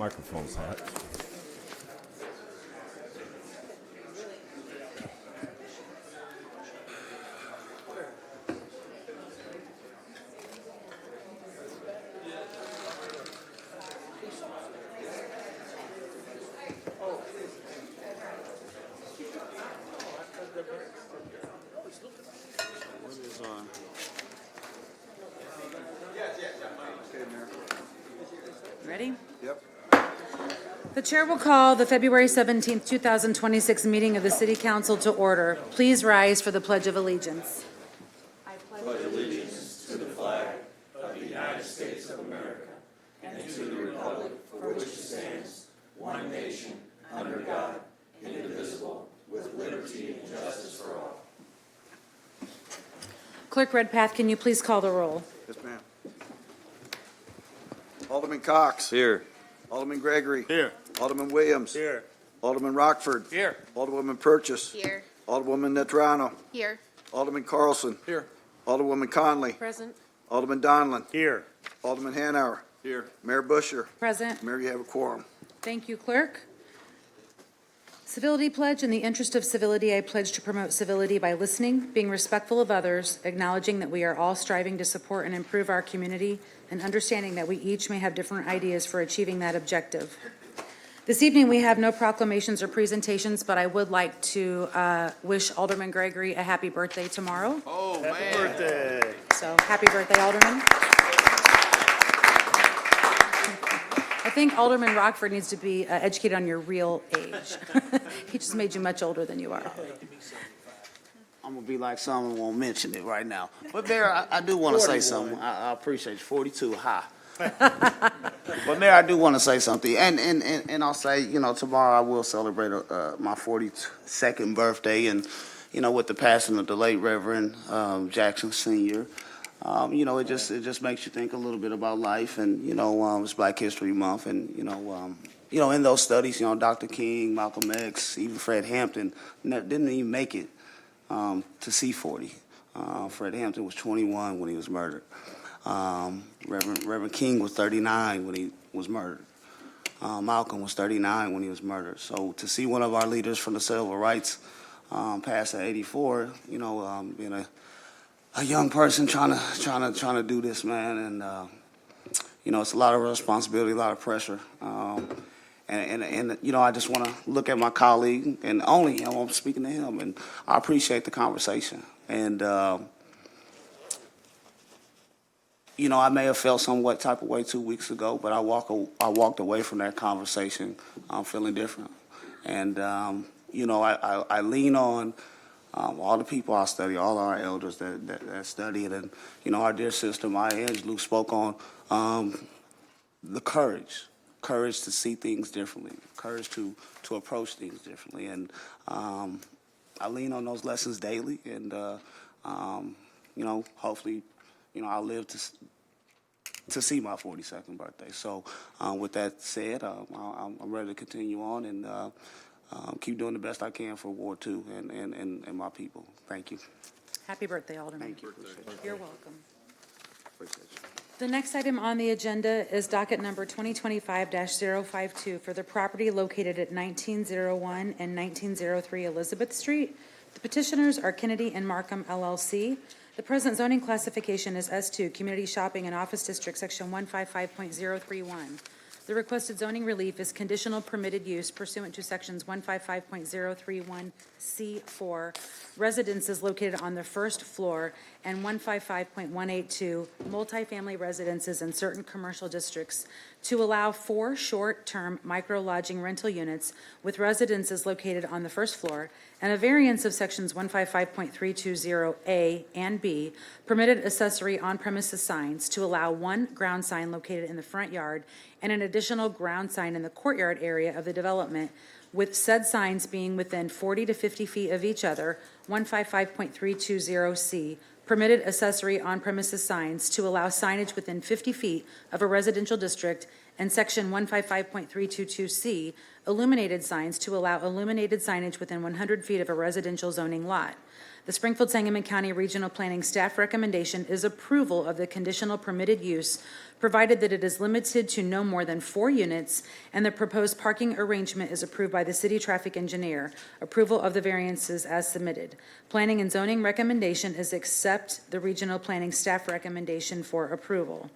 Microphone's hot. Ready? Yep. The chair will call the February 17th, 2026 meeting of the City Council to order. Please rise for the Pledge of Allegiance. I pledge allegiance to the flag of the United States of America and to the republic for which it stands, one nation, under God, indivisible, with liberty and justice for all. Clerk Redpath, can you please call the roll? Yes, ma'am. Alderman Cox. Here. Alderman Gregory. Here. Alderman Williams. Here. Alderman Rockford. Here. Alderwoman Purchase. Here. Alderwoman Netrano. Here. Alderman Carlson. Here. Alderwoman Conley. Present. Alderman Donlin. Here. Alderman Hanauer. Here. Mayor Busher. Present. Mayor, you have a quorum. Thank you, Clerk. Civility pledge. In the interest of civility, I pledge to promote civility by listening, being respectful of others, acknowledging that we are all striving to support and improve our community, and understanding that we each may have different ideas for achieving that objective. This evening, we have no proclamations or presentations, but I would like to wish Alderman Gregory a happy birthday tomorrow. Oh, man. Happy birthday. So, happy birthday, Alderman. I think Alderman Rockford needs to be educated on your real age. He just made you much older than you are. I'm gonna be like someone won't mention it right now. But Mayor, I do want to say something. I appreciate you. 42, high. But Mayor, I do want to say something, and I'll say, tomorrow I will celebrate my 42nd birthday, and with the passing of the late Reverend Jackson Sr. It just makes you think a little bit about life, and it's Black History Month, and in those studies, Dr. King, Malcolm X, even Fred Hampton didn't even make it to see 40. Fred Hampton was 21 when he was murdered. Reverend King was 39 when he was murdered. Malcolm was 39 when he was murdered. So to see one of our leaders from the civil rights pass at 84, being a young person trying to do this, man, and it's a lot of responsibility, a lot of pressure. And I just want to look at my colleague, and only him, I'm speaking to him, and I appreciate the conversation. And, I may have felt somewhat type of way 2 weeks ago, but I walked away from that conversation feeling different. And, I lean on all the people I study, all our elders that study it, and, our dear sister Maya Angelou spoke on the courage to see things differently, courage to approach things differently. And I lean on those lessons daily, and, hopefully, I'll live to see my 42nd birthday. So with that said, I'm ready to continue on and keep doing the best I can for Ward 2 and my people. Thank you. Happy birthday, Alderman. Thank you. You're welcome. Appreciate you. The next item on the agenda is docket number 2025-052 for the property located at 1901 and 1903 Elizabeth Street. The petitioners are Kennedy and Markham LLC. The present zoning classification is S2, Community Shopping and Office District, Section 155.031. The requested zoning relief is conditional permitted use pursuant to Sections 155.031C4, residences located on the first floor, and 155.182, multifamily residences in certain commercial districts, to allow 4 short-term micro-lodging rental units with residences located on the first floor, and a variance of Sections 155.320A and B, permitted accessory on-premises signs, to allow 1 ground sign located in the front yard and an additional ground sign in the courtyard area of the development, with said signs being within 40 to 50 feet of each other. 155.320C, permitted accessory on-premises signs, to allow signage within 50 feet of a residential district and Section 155.322C, illuminated signs to allow illuminated signage within 100 feet of a residential zoning lot. The Springfield-Sangamon County Regional Planning staff recommendation is approval of the conditional permitted use, provided that it is limited to no more than 4 units, and the proposed parking arrangement is approved by the city traffic engineer. Approval of the variances as submitted. Planning and zoning recommendation is accept the regional planning staff recommendation for approval.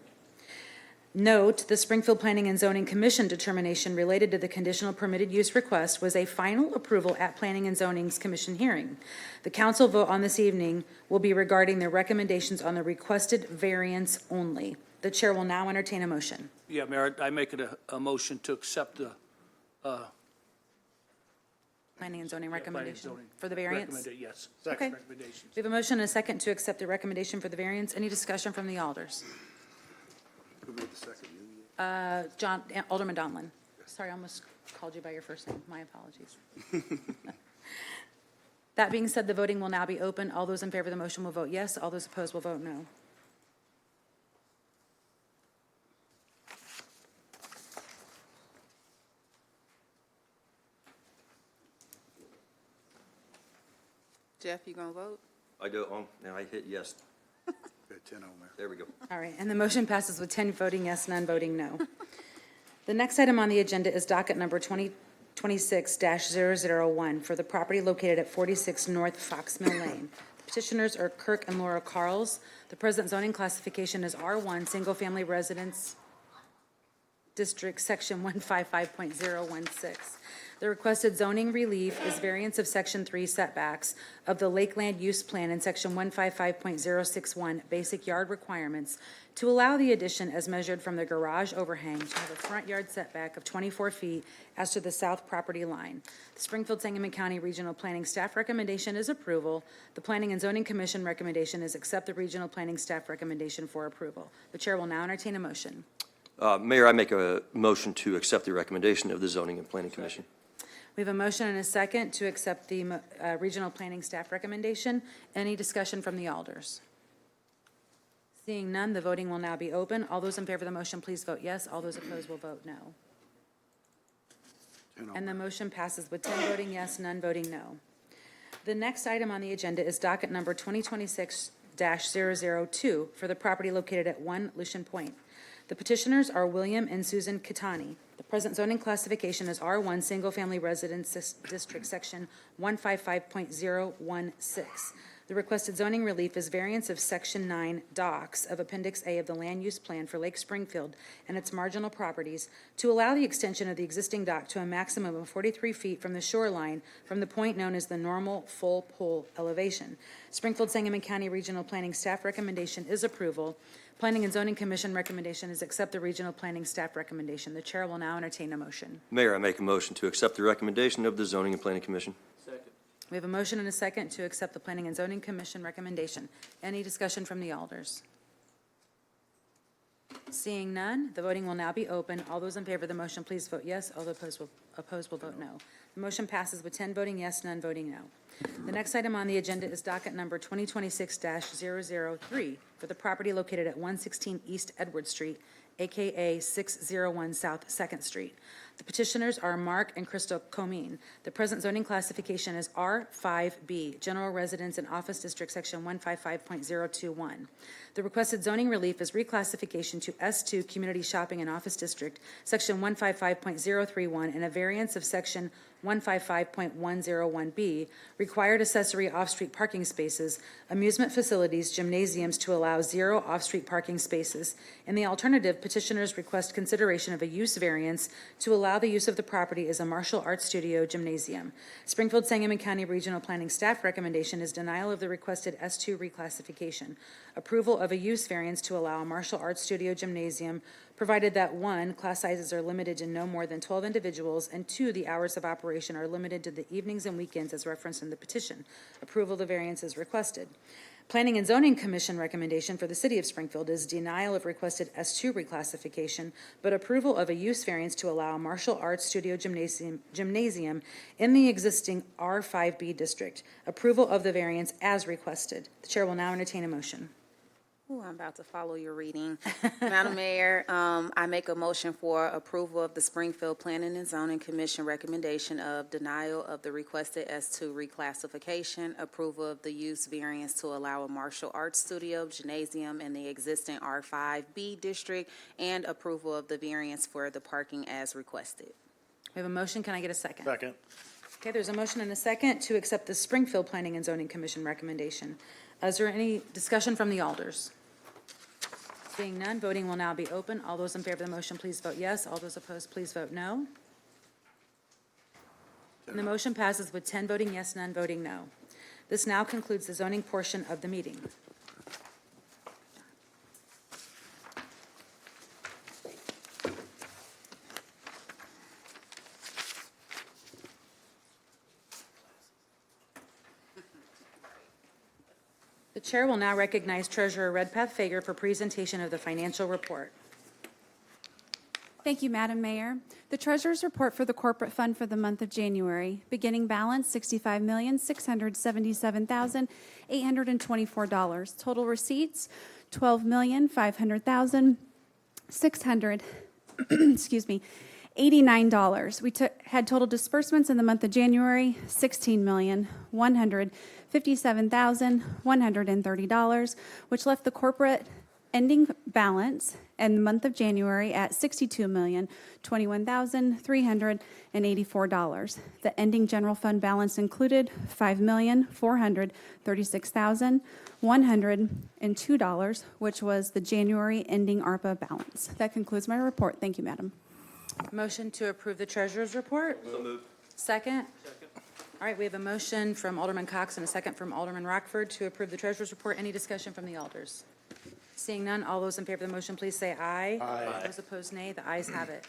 Note, the Springfield Planning and Zoning Commission determination related to the conditional permitted use request was a final approval at Planning and Zoning's commission hearing. The council vote on this evening will be regarding the recommendations on the requested variance only. The chair will now entertain a motion. Yeah, Mayor, I make it a motion to accept the. Planning and zoning planning and recommendation zoning for the variance? Yes. Okay. Recommendations. We have a motion and a second to accept the recommendation for the variance. Any discussion from the alders? Who made the second? Alderman Donlin. Sorry, I almost called you by your first name. My apologies. That being said, the voting will now be open. All those in favor of the motion will vote yes. All those opposed will vote no. Jeff, you gonna vote? I do, now I hit yes. Got 10 on there. There we go. All right, and the motion passes with 10 voting yes, none voting no. The next item on the agenda is docket number 2026-001 for the property located at 46 North Fox Mill Lane. The petitioners are Kirk and Laura Carls. The present zoning classification is R1, Single Family Residence District, Section 155.016. The requested zoning relief is variance of Section 3 setbacks of the Lakeland Use Plan in Section 155.061 Basic Yard Requirements to allow the addition as measured from the garage overhang to have a front yard setback of 24 feet as to the south property line. The Springfield-Sangamon County Regional Planning staff recommendation is approval. The Planning and Zoning Commission recommendation is accept the Regional Planning staff recommendation for approval. The chair will now entertain a motion. Mayor, I make a motion to accept the recommendation of the Zoning and Planning Commission. We have a motion and a second to accept the Regional Planning staff recommendation. Any discussion from the alders? Seeing none, the voting will now be open. All those in favor of the motion, please vote yes. All those opposed will vote no. 10 on And the there. motion passes with 10 voting yes, none voting no. The next item on the agenda is docket number 2026-002 for the property located at 1 Lucian Point. The petitioners are William and Susan Catani. The present zoning classification is R1, Single Family Residence District, Section 155.016. The requested zoning relief is variance of Section 9 docks of Appendix A of the Land Use Plan for Lake Springfield and its marginal properties to allow the extension of the existing dock to a maximum of 43 feet from the shoreline from the point known as the normal full pool elevation. Springfield-Sangamon County Regional Planning staff recommendation is approval. Planning and Zoning Commission recommendation is accept the Regional Planning staff recommendation. The chair will now entertain a motion. Mayor, I make a motion to accept the recommendation of the Zoning and Planning Commission. We have a motion and a second to accept the Planning and Zoning Commission recommendation. Any discussion from the alders? Seeing none, the voting will now be open. All those in favor of the motion, please vote yes. All those opposed will vote no. The motion passes with 10 voting yes, none voting no. The next item on the agenda is docket number 2026-003 for the property located at 116 East Edward Street, AKA 601 South 2nd Street. The petitioners are Mark and Crystal Comine. The present zoning classification is R5B, General Residence and Office District, Section 155.021. The requested zoning relief is reclassification to S2, Community Shopping and Office District, Section 155.031, and a variance of Section 155.101B, required accessory off-street parking spaces, amusement facilities, gymnasiums to allow 0 off-street parking spaces. In the alternative, petitioners request consideration of a use variance to allow the use of the property as a martial arts studio gymnasium. Springfield-Sangamon County Regional Planning staff recommendation is denial of the requested S2 reclassification, approval of a use variance to allow a martial arts studio gymnasium, provided that 1, class sizes are limited to no more than 12 individuals, and 2, the hours of operation are limited to the evenings and weekends as referenced in the petition. Approval of the variance is requested. Planning and Zoning Commission recommendation for the City of Springfield is denial of requested S2 reclassification, but approval of a use variance to allow a martial arts studio gymnasium in the existing R5B district. Approval of the variance as requested. The chair will now entertain a motion. Ooh, I'm about to follow your reading. Madam Mayor, I make a motion for approval of the Springfield Planning and Zoning Commission recommendation of denial of the requested S2 reclassification, approval of the use variance to allow a martial arts studio, gymnasium in the existing R5B district, and approval of the variance for the parking as requested. We have a motion. Can I get a second? Second. Okay, there's a motion and a second to accept the Springfield Planning and Zoning Commission recommendation. Is there any discussion from the alders? Seeing none, voting will now be open. All those in favor of the motion, please vote yes. All those opposed, please vote no. And the motion passes with 10 voting yes, none voting no. This now concludes the zoning portion of the meeting. The chair will now recognize Treasurer Redpath Fager for presentation of the financial report. Thank you, Madam Mayor. The Treasurer's report for the corporate fund for the month of January. Beginning balance, $65,677,824. Total receipts, $12,500,600, excuse me, $89. We had total disbursements in the month of January, $16,157,130, which left the corporate ending balance in the month of January at $62,021,384. The ending general fund balance included $5,436,102, which was the January ending ARPA balance. That concludes my report. Thank you, Madam. Motion to approve the treasurer's report? So moved. Second? All right, we have a motion from Alderman Cox and a second from Alderman Rockford to approve the treasurer's report. Any discussion from the alders? Seeing none, all those in favor of the motion, please say aye. Aye. Those opposed, nay. The ayes have it.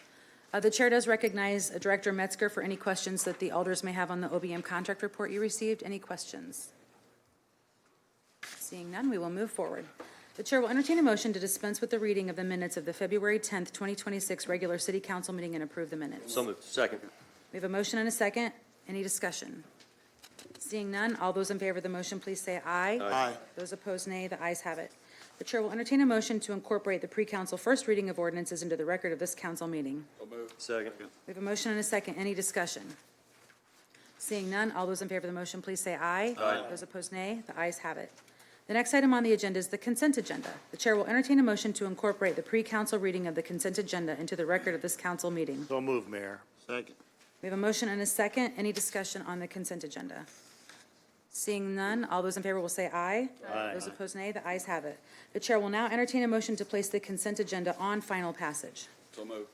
The chair does recognize Director Metzger for any questions that the alders may have on the OBM contract report you received. Any questions? Seeing none, we will move forward. The chair will entertain a motion to dispense with the reading of the minutes of the February 10th, 2026 regular city council meeting and approve the minutes. So moved. Second. We have a motion and a second. Any discussion? Seeing none, all those in favor of the motion, please say aye. Aye. Those opposed, nay. The ayes have it. The chair will entertain a motion to incorporate the pre-council first reading of ordinances into the record of this council meeting. Second. We have a motion and a second. Any discussion? Seeing none, all those in favor of the motion, please say aye. Aye. Those opposed, nay. The ayes have it. The next item on the agenda is the consent agenda. The chair will entertain a motion to incorporate the pre-council reading of the consent agenda into the record of this council meeting. So moved, Mayor. Second. We have a motion and a second. Any discussion on the consent agenda? Seeing none, all those in favor will say aye. Aye. Those opposed, nay. The ayes have it. The chair will now entertain a motion to place the consent agenda on final passage. So moved.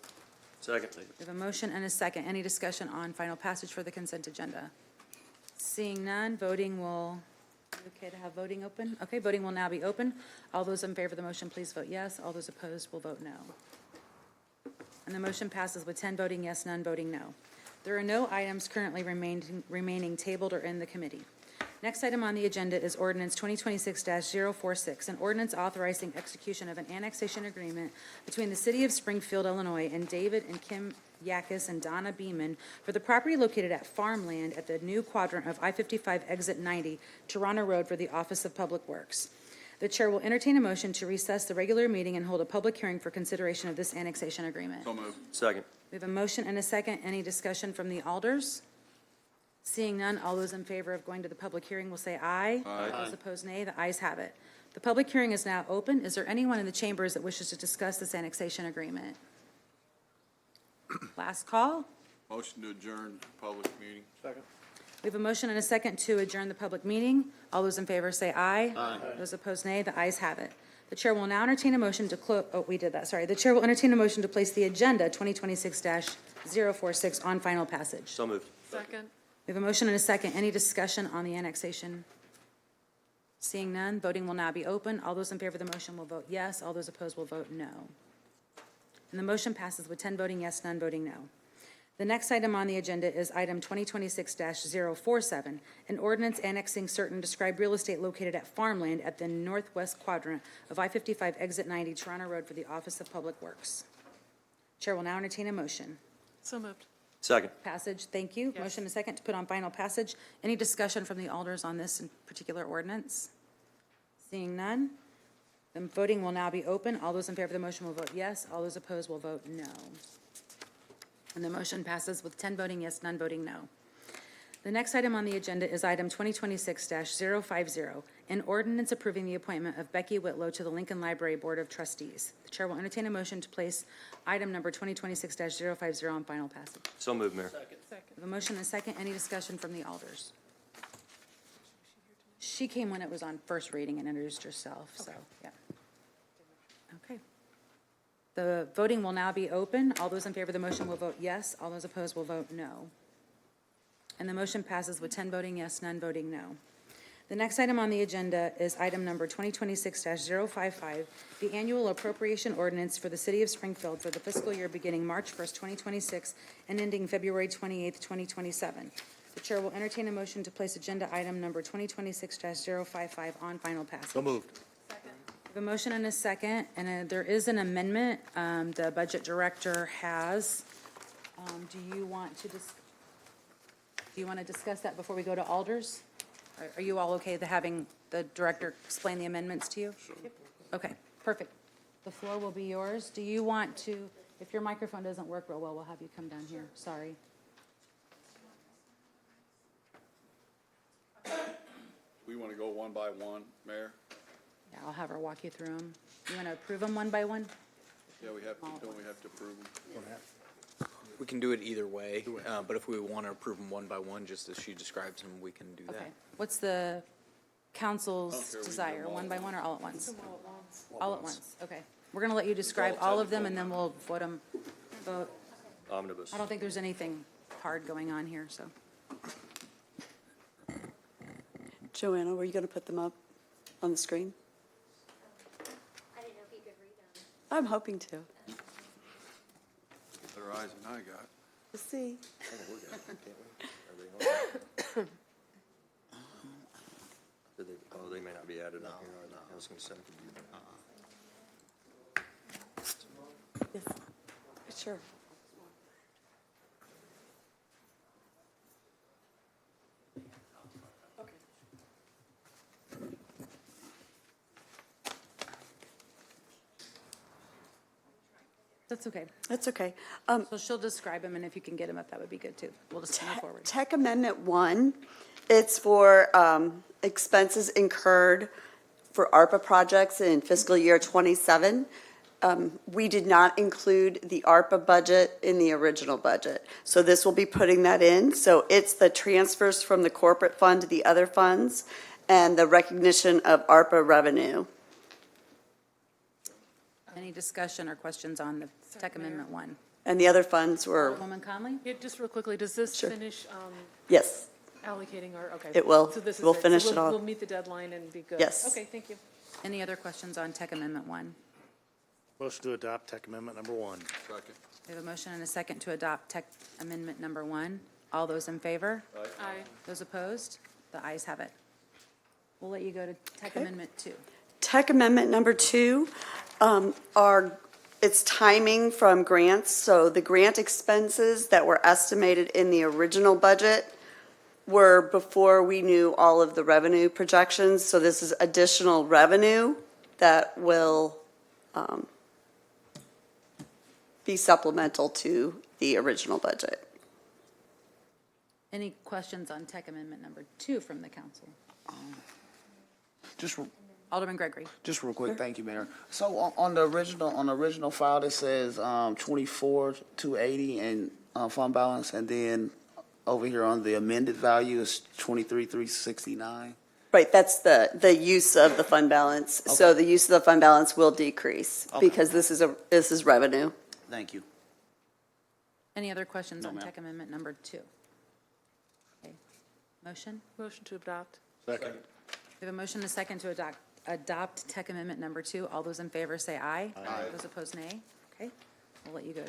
Second. We have a motion and a second. Any discussion on final passage for the consent agenda? Seeing none, voting will, okay to have voting open? Okay, voting will now be open. All those in favor of the motion, please vote yes. All those opposed will vote no. And the motion passes with 10 voting yes, none voting no. There are no items currently remaining tabled or in the committee. Next item on the agenda is ordinance 2026-046, an ordinance authorizing execution of an annexation agreement between the city of Springfield, Illinois, and David and Kim Yakis and Donna Beeman for the property located at farmland at the new quadrant of I-55 Exit 90, Toronto Road, for the Office of Public Works. The chair will entertain a motion to recess the regular meeting and hold a public hearing for consideration of this annexation agreement. So moved. Second. We have a motion and a second. Any discussion from the alders? Seeing none, all those in favor of going to the public hearing will say aye. Aye. Those opposed, nay. The ayes have it. The public hearing is now open. Is there anyone in the chambers that wishes to discuss this annexation agreement? Last call. Motion to adjourn public meeting. Second. We have a motion and a second to adjourn the public meeting. All those in favor say aye. Aye. Those opposed, nay. The ayes have it. The chair will now entertain a motion to we did that, sorry. The chair will entertain a motion to place the agenda 2026-046 on final passage. So moved. Second. We have a motion and a second. Any discussion on the annexation? Seeing none, voting will now be open. All those in favor of the motion will vote yes. All those opposed will vote no. And the motion passes with 10 voting yes, none voting no. The next item on the agenda is item 2026-047, an ordinance annexing certain described real estate located at farmland at the northwest quadrant of I-55 Exit 90, Toronto Road, for the Office of Public Works. Chair will now entertain a motion. So moved. Second. Passage, thank you. Yes. Motion and second to put on final passage. Any discussion from the alders on this in particular ordinance? Seeing none. The voting will now be open. All those in favor of the motion will vote yes. All those opposed will vote no. And the motion passes with 10 voting yes, none voting no. The next item on the agenda is item 2026-050, an ordinance approving the appointment of Becky Whitlow to the Lincoln Library Board of Trustees. The chair will entertain a motion to place item number 2026-050 on final passage. So moved, Mayor. We have a motion and a second. Any discussion from the alders? She came when it was on first reading and introduced herself, so, yeah. Okay. The voting will now be open. All those in favor of the motion will vote yes. All those opposed will vote no. And the motion passes with 10 voting yes, none voting no. The next item on the agenda is item number 2026-055, the annual appropriation ordinance for the city of Springfield for the fiscal year beginning March 1st, 2026, and ending February 28th, 2027. The chair will entertain a motion to place agenda item number 2026-055 on final passage. So moved. We have a motion and a second, and there is an amendment the budget director has. Do you want to discuss that before we go to alders? Are you all okay with having the director explain the amendments to you? Sure. Okay, perfect. The floor will be yours. Do you want to, if your microphone doesn't work real well, we'll have you come down here. Sorry. We want to go one by one, Mayor? Yeah, I'll have her walk you through them. You want to approve them one by one? Yeah, we have to, don't we have to approve them? We can do it either way, but if we want to approve them one by one, just as she describes them, we can do Okay. that. What's the council's care, we can do desire, them all one at by once. one or all at once? All at once, okay. We're going to let you describe all of them, and then we'll vote them. Vote. Omnibus. I don't think there's anything hard going on here, so. Joanna, were you going to put them up on the screen? I didn't know if you could read them. I'm hoping to. Better eyes than I got. We'll see. Oh, they may not be added on here, are they? I was going to send them to you. Yes. Sure. That's okay. That's okay. So she'll describe them, and if you can get them up, that would be good, too. We'll just move forward. Tech Amendment 1, it's for expenses incurred for ARPA projects in fiscal year '27. We did not include the ARPA budget in the original budget. So this will be putting that in. So it's the transfers from the corporate fund to the other funds and the recognition of ARPA revenue. Any discussion or questions on the Tech Amendment 1? And the other funds were, Woman Conley? Yeah, just real quickly, does this Sure. finish yes, allocating our, okay. It will. So this is We'll it. finish So it all. We'll meet the deadline and be good. Yes. Okay, thank you. Any other questions on Tech Amendment 1? Motion to adopt Tech Amendment number 1. Second. We have a motion and a second to adopt Tech Amendment number 1. All those in favor? Aye. Those opposed? The ayes have it. We'll let you go to Tech Okay. Amendment 2. Tech Amendment number 2 it's timing from grants. So the grant expenses that were estimated in the original budget were before we knew all of the revenue projections. So this is additional revenue that will be supplemental to the original budget. Any questions on Tech Amendment number 2 from the council? Alderman Gregory. Just real quick, thank you, Mayor. So on the original file, it says 24,280 in fund balance, and then over here on the amended value is 23,369. Right, that's the use of the fund balance. So the use of the fund balance will decrease because this is revenue. Thank you. Any other questions No, on ma'am. Tech Amendment number 2? Okay. Motion? Motion to adopt. Second. We have a motion and a second to adopt Tech Amendment number 2. All those in favor say aye. Aye. Those opposed, nay. Okay, we'll let you go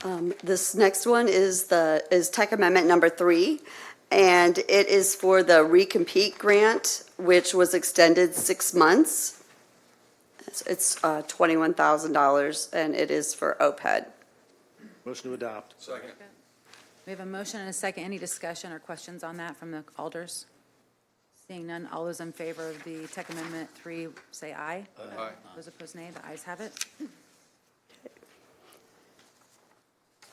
to. This next one is Tech Amendment number 3, and it is for the Recompete grant, which was extended 6 months. It's $21,000, and it is for OPED. Motion to adopt. Second. We have a motion and a second. Any discussion or questions on that from the alders? Seeing none, all those in favor of the tech amendment 3, say aye. Aye. Those opposed, nay. The ayes have it.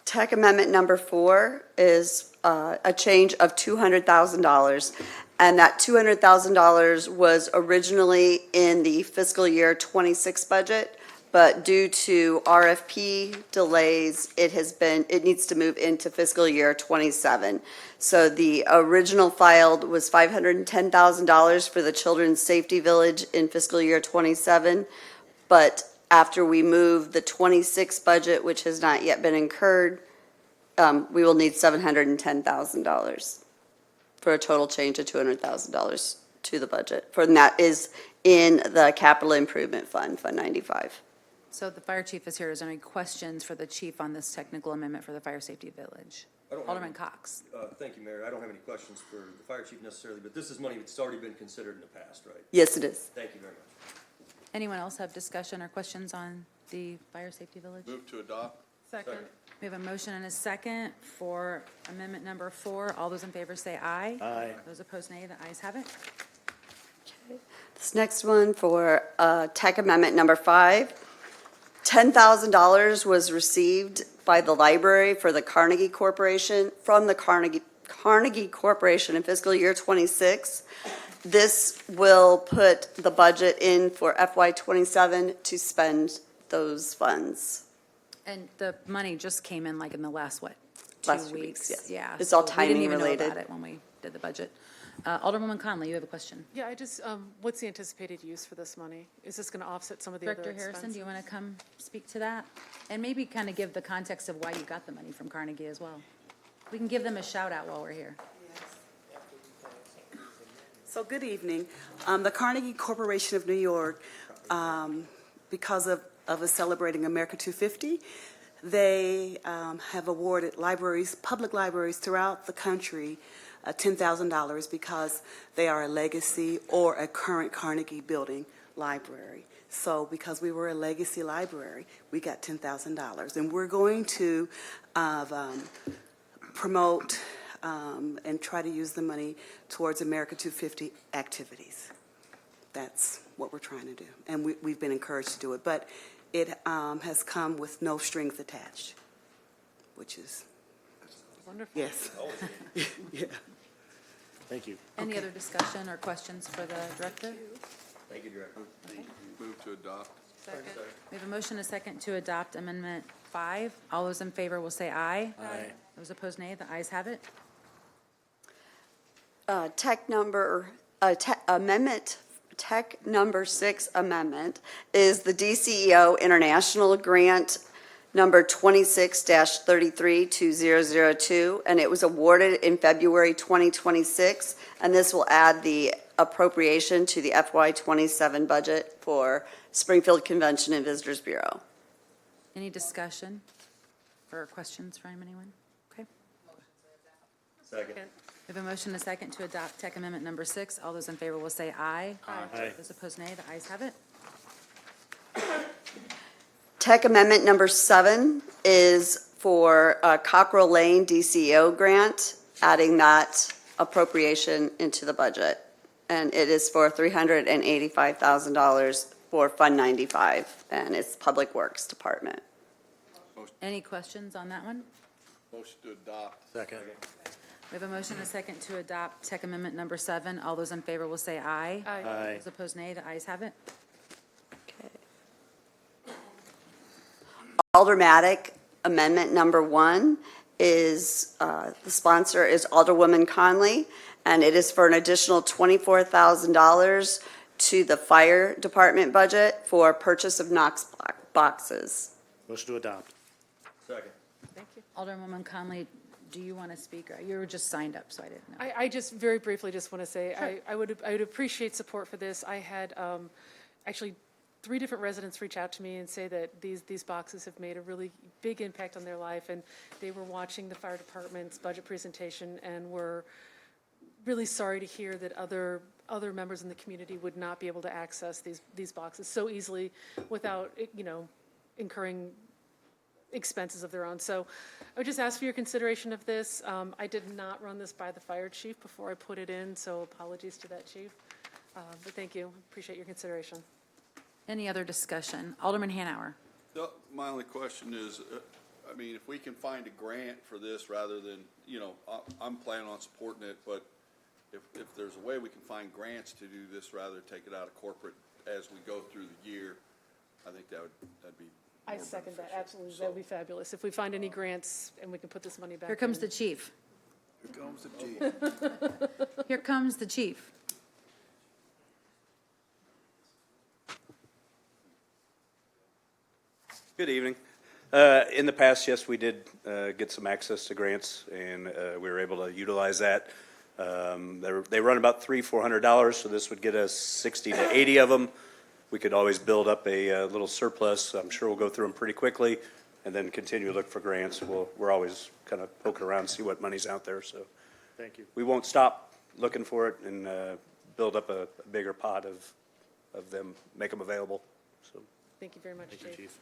Tech amendment number 4 is a change of $200,000. And that $200,000 was originally in the fiscal year '26 budget, but due to RFP delays, it needs to move into fiscal year '27. So the original filed was $510,000 for the Children's Safety Village in fiscal year '27, but after we move the '26 budget, which has not yet been incurred, we will need $710,000 for a total change of $200,000 to the budget. And that is in the Capital Improvement Fund, Fund 95. So the fire chief is here. Is there any questions for the chief on this technical amendment for the fire safety village? I don't have Alderman any- Cox. Thank you, Mayor. I don't have any questions for the fire chief necessarily, but this is money that's already been considered in the past, right? Yes, it is. Thank you very much. Anyone else have discussion or questions on the fire safety village? Move to adopt. Second. We have a motion and a second for amendment number 4. All those in favor say aye. Aye. Those opposed, nay. The ayes have it. This next one for tech amendment number 5, $10,000 was received by the library for the Carnegie Corporation, from the Carnegie Corporation in fiscal year '26. This will put the budget in for FY '27 to spend those funds. And the money just came in like in the last, what, 2 Last weeks? weeks, yes. Yeah. It's all so we timing didn't even know related. about it when we did the budget. Alderwoman Conley, you have a question. Yeah, I just, what's the anticipated use for this money? Is this going to offset some of the other Director expenses? Harrison, do you want to come speak to that? And maybe kind of give the context of why you got the money from Carnegie as well. We can give them a shout out while we're here. So good evening. The Carnegie Corporation of New York, because of us celebrating America 250, they have awarded libraries, public libraries throughout the country, $10,000 because they are a legacy or a current Carnegie building library. So because we were a legacy library, we got $10,000. And we're going to promote and try to use the money towards America 250 activities. That's what we're trying to do. And we've been encouraged to do it. But it has come with no strings attached, which is, Wonderful. yes. Yeah. Thank you. Any other discussion or questions for the director? Thank you, Director. Move to adopt. Second. We have a motion, a second to adopt amendment 5. All those in favor will say aye. Aye. Those opposed, nay. The ayes have it. Tech number 6 amendment is the DCEO International Grant number 26-33-2002, and it was awarded in February 2026, and this will add the appropriation to the FY '27 budget for Springfield Convention and Visitors Bureau. Any discussion or questions from anyone? Okay. Second. We have a motion, a second to adopt tech amendment number 6. All those in favor will say aye. Aye. Those opposed, nay. The ayes have it. Tech amendment number 7 is for Cockrell Lane DCEO grant, adding that appropriation into the budget. And it is for $385,000 for Fund 95, and it's Public Works Department. Any questions on that one? Motion to adopt. Second. We have a motion, a second to adopt tech amendment number 7. All those in favor will say aye. Aye. Those opposed, nay. The ayes have it. Aldermatic amendment number 1 is, the sponsor is Alderwoman Conley, and it is for an additional $24,000 to the fire department budget for purchase of Knox boxes. Motion to adopt. Second. Thank you. Alderwoman Conley, do you want to speak? You were just signed up, so I didn't know. I just very briefly just want to say, I would appreciate support for this. I had actually 3 different residents reach out to me and say that these boxes have made a really big impact on their life, and they were watching the fire department's budget presentation and were really sorry to hear that other members in the community would not be able to access these boxes so easily without, incurring expenses of their own. So I would just ask for your consideration of this. I did not run this by the fire chief before I put it in, so apologies to that chief. But thank you. Appreciate your consideration. Any other discussion? Alderman Hanauer. My only question is, I mean, if we can find a grant for this rather than, I'm planning on supporting it, but if there's a way we can find grants to do this rather than take it out of corporate as we go through the year, I think that'd be I more second that, beneficial. absolutely. So- That would be fabulous. If we find any grants and we can put this money back in. Here comes the chief. Here comes the chief. Here comes the chief. Good evening. In the past, yes, we did get some access to grants, and we were able to utilize that. They run about $300-400, so this would get us 60 to 80 of them. We could always build up a little surplus. I'm sure we'll go through them pretty quickly, and then continue to look for grants. We're always kind of poking around, see what money's out there. So Thank you. we won't stop looking for it, and build up a bigger pot of them, make them available. So. Thank you very much, Thank you, Chief. Chief.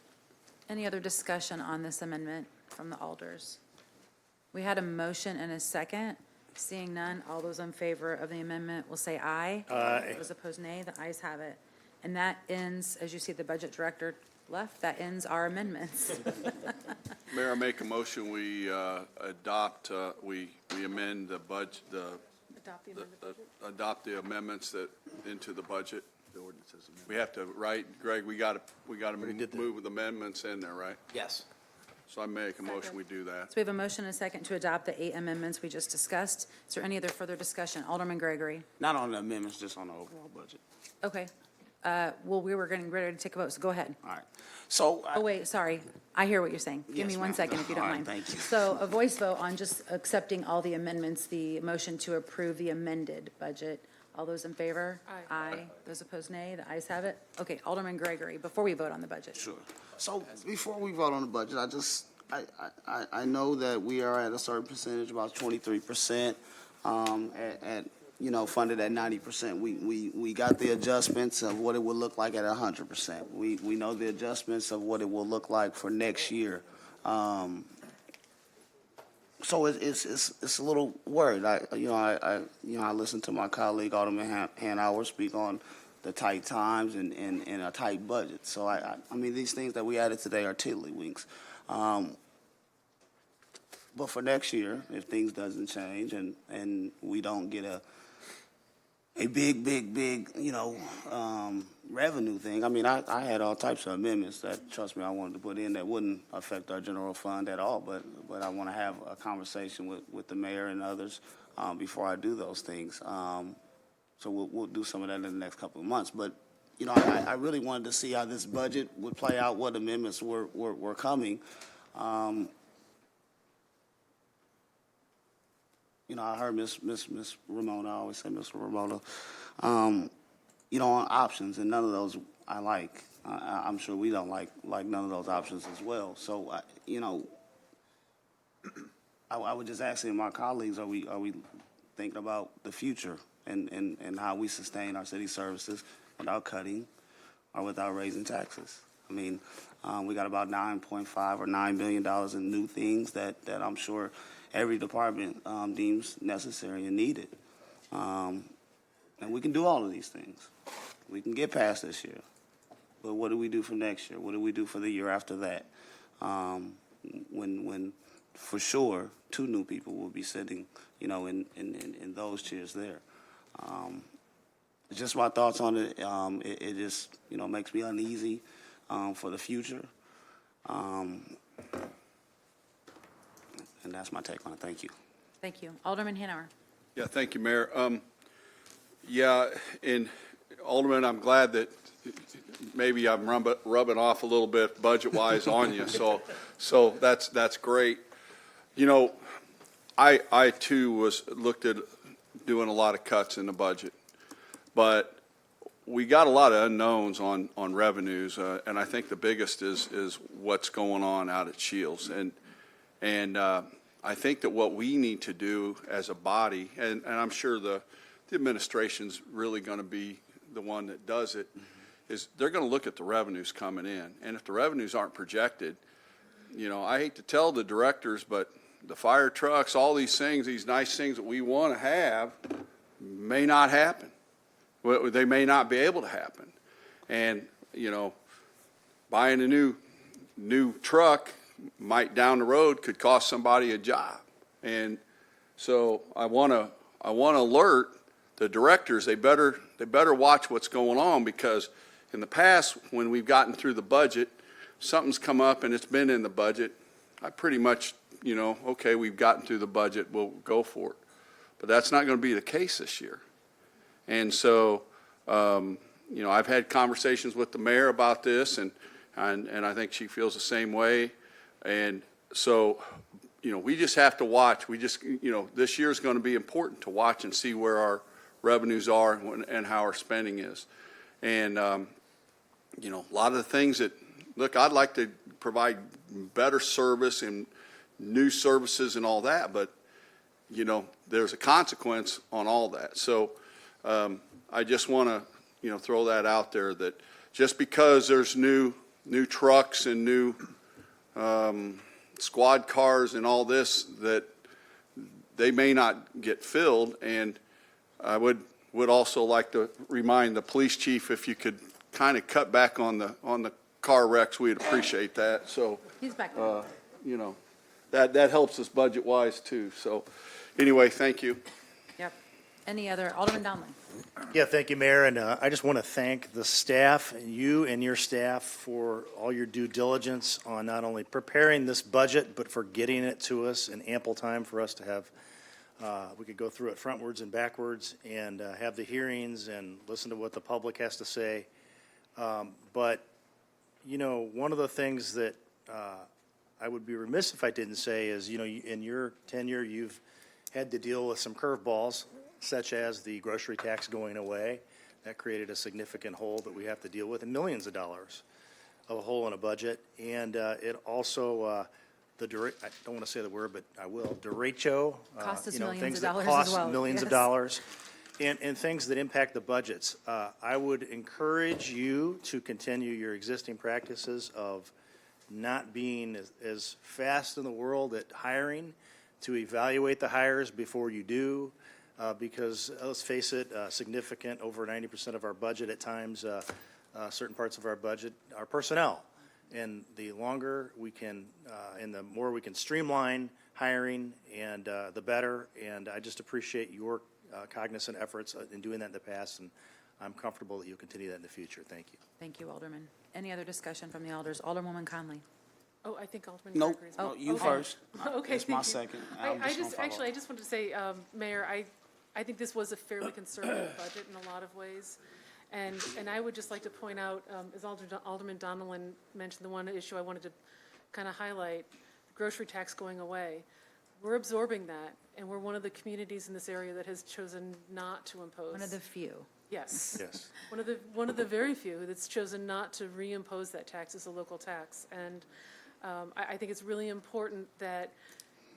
Any other discussion on this amendment from the alders? We had a motion and a second. Seeing none, all those in favor of the amendment will say aye. Aye. Those opposed, nay. The ayes have it. And that ends, as you see the budget director left, that ends our amendments. Mayor, I make a motion, we adopt, we amend the budget, Adopt the amended budget. adopt the amendments that, into the budget. The ordinance is amended. We have to, right, Greg, we gotta move with amendments in there, right? Yes. So I make a motion, we do that. So we have a motion and a second to adopt the 8 amendments we just discussed. Is there any other further discussion? Alderman Gregory. Not on the amendments, just on the overall budget. Okay. Well, we were getting ready to take a vote, so go ahead. All right. So, Oh, wait, sorry. I hear what you're saying. Give me Yes, 1 ma'am. second if you don't All right, mind. thank you. So a voice vote on just accepting all the amendments, the motion to approve the amended budget. All those in favor? Aye. Aye. Those opposed, nay. The ayes have it. Okay, Alderman Gregory, before we vote on the budget. sure. So before we vote on the budget, I know that we are at a certain percentage, about 23%, funded at 90%. We got the adjustments of what it would look like at 100%. We know the adjustments of what it will look like for next year. So it's a little worried. I listened to my colleague Alderman Hanauer speak on the tight times and a tight budget. So I mean, these things that we added today are tiddlywinks. But for next year, if things doesn't change and we don't get a big, revenue thing. I mean, I had all types of amendments that, trust me, I wanted to put in that wouldn't affect our general fund at all. But I want to have a conversation with the mayor and others before I do those things. So we'll do some of that in the next couple of months. But I really wanted to see how this budget would play out, what amendments were coming. I heard Miss Ramona, I always say Miss Ramona, on options, and none of those I like. I'm sure we don't like none of those options as well. So, I would just ask my colleagues, are we thinking about the future and how we sustain our city services without cutting or without raising taxes? I mean, we got about $9.5 or $9 billion in new things that I'm sure every department deems necessary and needed. And we can do all of these things. We can get past this year. But what do we do for next year? What do we do for the year after that? When for sure, 2 new people will be sitting, in those chairs there. Just my thoughts on it. It just, makes me uneasy for the future. And that's my take on it. Thank you. Thank you. Alderman Hanauer. Yeah, thank you, Mayor. And Alderman, I'm glad that maybe I'm rubbing off a little bit budget-wise on you, so that's great. I too looked at doing a lot of cuts in the budget, but we got a lot of unknowns on revenues, and I think the biggest is what's going on out at Shields, and I think that what we need to do as a body, and I'm sure the administration's really going to be the one that does it, is they're going to look at the revenues coming in. And if the revenues aren't projected, I hate to tell the directors, but the fire trucks, all these things, these nice things that we want to have may not happen. Well, they may not be able to happen. And, buying a new truck might down the road could cost somebody a job. And so I want to alert the directors, they better watch what's going on, because in the past, when we've gotten through the budget, something's come up and it's been in the budget, I pretty much, okay, we've gotten through the budget, we'll go for it. But that's not going to be the case this year. And so, I've had conversations with the mayor about this, and I think she feels the same way. And so, we just have to watch. We just, this year is going to be important to watch and see where our revenues are and how our spending is. And, a lot of the things that, look, I'd like to provide better service and new services and all that, but, there's a consequence on all that. So I just want to, throw that out there, that just because there's new trucks and new squad cars and all this, that they may not get filled. And I would also like to remind the police chief, if you could kind of cut back on the car wrecks, we'd appreciate that. So, He's back there. that helps us budget wise too. So anyway, thank you. Yep. Any other, Alderman Donlin? Yeah, thank you, Mayor, and I just want to thank the staff, you and your staff, for all your due diligence on not only preparing this budget, but for getting it to us in ample time for us to have, we could go through it frontwards and backwards and have the hearings and listen to what the public has to say. But, one of the things that I would be remiss if I didn't say is, in your tenure, you've had to deal with some curveballs, such as the grocery tax going away. That created a significant hole that we have to deal with, and millions of dollars of a hole in a budget. And it also, I don't want to say the word, but I will, derecho. Cost us millions things of that dollars cost as well. millions of Yes. dollars, and things that impact the budgets. I would encourage you to continue your existing practices of not being as fast in the world at hiring, to evaluate the hires before you do, because let's face it, significant, over 90% of our budget at times, certain parts of our budget are personnel. And the longer we can, and the more we can streamline hiring, and the better. And I just appreciate your cognizant efforts in doing that in the past, and I'm comfortable that you'll continue that in the future. Thank you. Thank you, Alderman. Any other discussion from the alders? Alderwoman Conley? Oh, I think Alderman Nope. Gregory's. No, you okay. first. Okay, It's my thank you. second. I just wanted to say, Mayor, I think this was a fairly conservative budget in a lot of ways. And I would just like to point out, as Alderman Donilon mentioned, the one issue I wanted to kind of highlight, the grocery tax going away. We're absorbing that, and we're one of the communities in this area that has chosen not to impose. One of the few. Yes. Yes. One of the very few that's chosen not to reimpose that tax as a local tax. And I think it's really important that,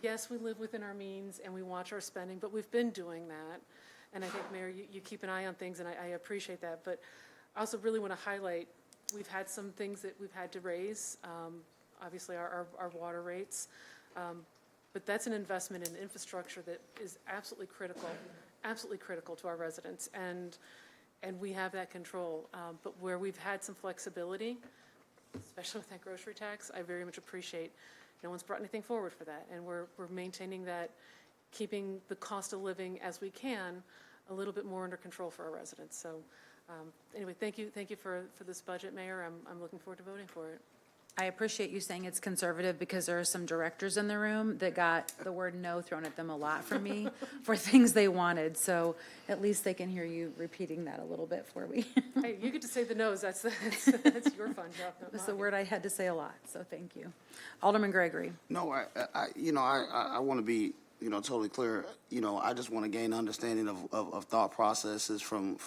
yes, we live within our means and we watch our spending, but we've been doing that. And I think, Mayor, you keep an eye on things, and I appreciate that. But I also really want to highlight, we've had some things that we've had to raise, obviously our water rates. But that's an investment in infrastructure that is absolutely critical to our residents. And we have that control. But where we've had some flexibility, especially with that grocery tax, I very much appreciate. No one's brought anything forward for that, and we're maintaining that, keeping the cost of living as we can a little bit more under control for our residents. So anyway, thank you for this budget, Mayor. I'm looking forward to voting for it. I appreciate you saying it's conservative, because there are some directors in the room that got the word no thrown at them a lot from me for things they wanted. So at least they can hear you repeating that a little bit for me. Hey, you get to say the no's. That's your fun job. That's the word I had to say a lot, so thank you. Alderman Gregory? No, I want to be, totally clear. I just want to gain understanding of thought processes from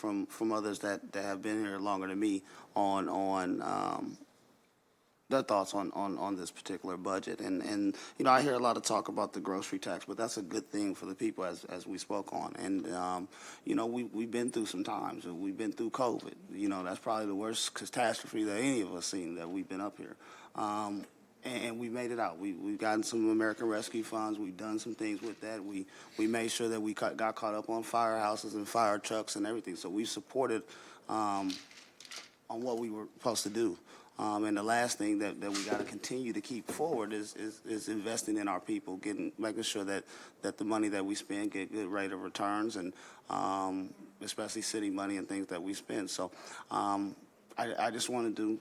others that have been here longer than me on their thoughts on this particular budget. And I hear a lot of talk about the grocery tax, but that's a good thing for the people, as we spoke on. And, we've been through some times. We've been through COVID. That's probably the worst catastrophe that any of us seen that we've been up here. and we made it out. We've gotten some American Rescue Funds. We've done some things with that. We made sure that we got caught up on firehouses and fire trucks and everything. So we supported on what we were supposed to do. And the last thing that we got to continue to keep forward is investing in our people, making sure that the money that we spend get good rate of returns, and especially city money and things that we spend. So I just wanted to,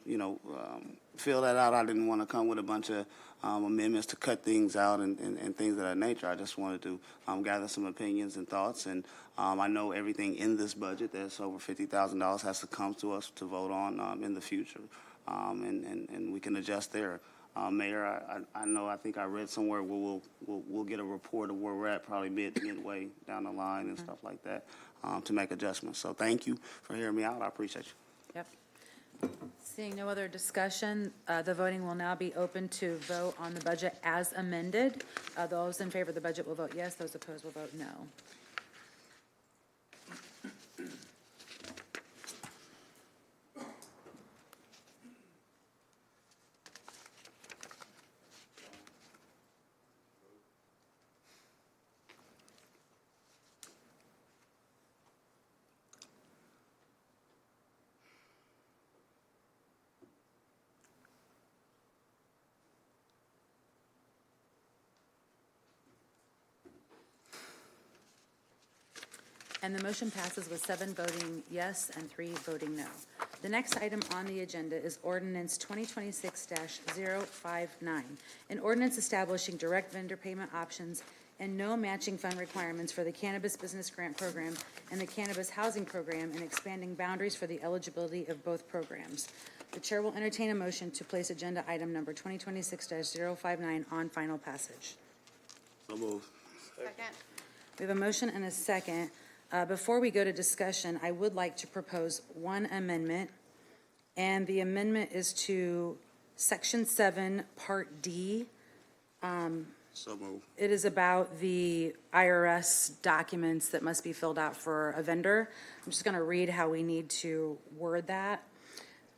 fill that out. I didn't want to come with a bunch of amendments to cut things out and things of that nature. I just wanted to gather some opinions and thoughts. And I know everything in this budget that's over $50,000 has to come to us to vote on in the future. And we can adjust there. Mayor, I think I read somewhere where we'll get a report of where we're at, probably midway down the line and stuff like that, to make adjustments. So thank you for hearing me out. I appreciate you. Yep. Seeing no other discussion, the voting will now be open to vote on the budget as amended. Those in favor of the budget will vote yes. Those opposed will vote no. And the motion passes with 7 voting yes and 3 voting no. The next item on the agenda is ordinance 2026-059, an ordinance establishing direct vendor payment options and no matching fund requirements for the Cannabis Business Grant Program and the Cannabis Housing Program, and expanding boundaries for the eligibility of both programs. The chair will entertain a motion to place agenda item number 2026-059 on final passage. So move. Second. We have a motion and a second. Before we go to discussion, I would like to propose one amendment, and the amendment is to Section 7, Part D. So move. It is about the IRS documents that must be filled out for a vendor. I'm just going to read how we need to word that.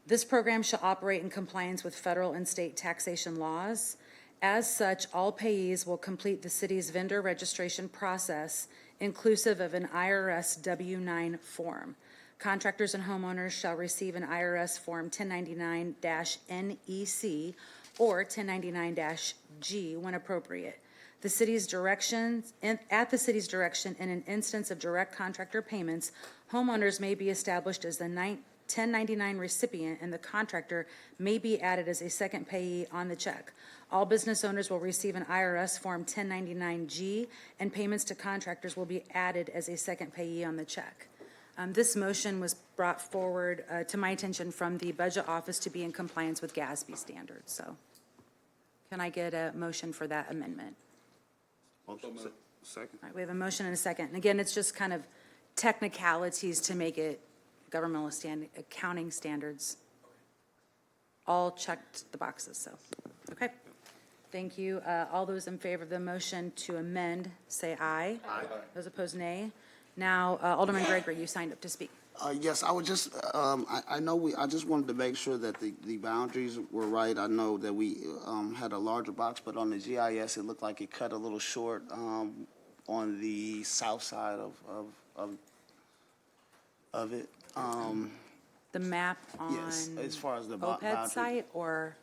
This program shall operate in compliance with federal and state taxation laws. As such, all payees will complete the city's vendor registration process, inclusive of an IRS W-9 form. Contractors and homeowners shall receive an IRS Form 1099-NEC or 1099-G when appropriate. At the city's direction, in an instance of direct contractor payments, homeowners may be established as the 1099 recipient, and the contractor may be added as a second payee on the check. All business owners will receive an IRS Form 1099-G, and payments to contractors will be added as a second payee on the check. This motion was brought forward to my attention from the Budget Office to be in compliance with GASB standards. So can I get a motion for that amendment? Second. All right, we have a motion and a second. And again, it's just kind of technicalities to make it governmental accounting standards. All checked the boxes, so, okay. Thank you. All those in favor of the motion to amend, say aye. Aye. Those opposed, nay. Now, Alderman Gregory, you signed up to speak. Yes, I would just, I just wanted to make sure that the boundaries were right. I know that we had a larger box, but on the GIS, it looked like it cut a little short on the south side of it. The map on Yes, as far as the OPED boundary. site, or?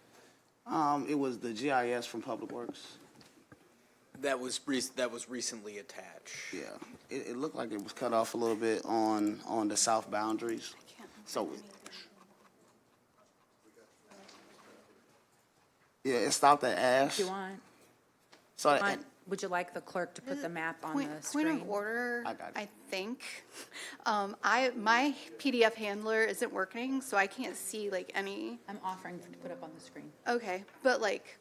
It was the GIS from Public Works. That was recently attached. Yeah, it looked like it was cut off a little bit on the south boundaries. So, yeah, it stopped at Ash. Do you want? So, Would you like the clerk to put the map on the screen? Point of order, I got it. I think. My PDF handler isn't working, so I can't see like any, I'm offering to put up on the screen. okay, but like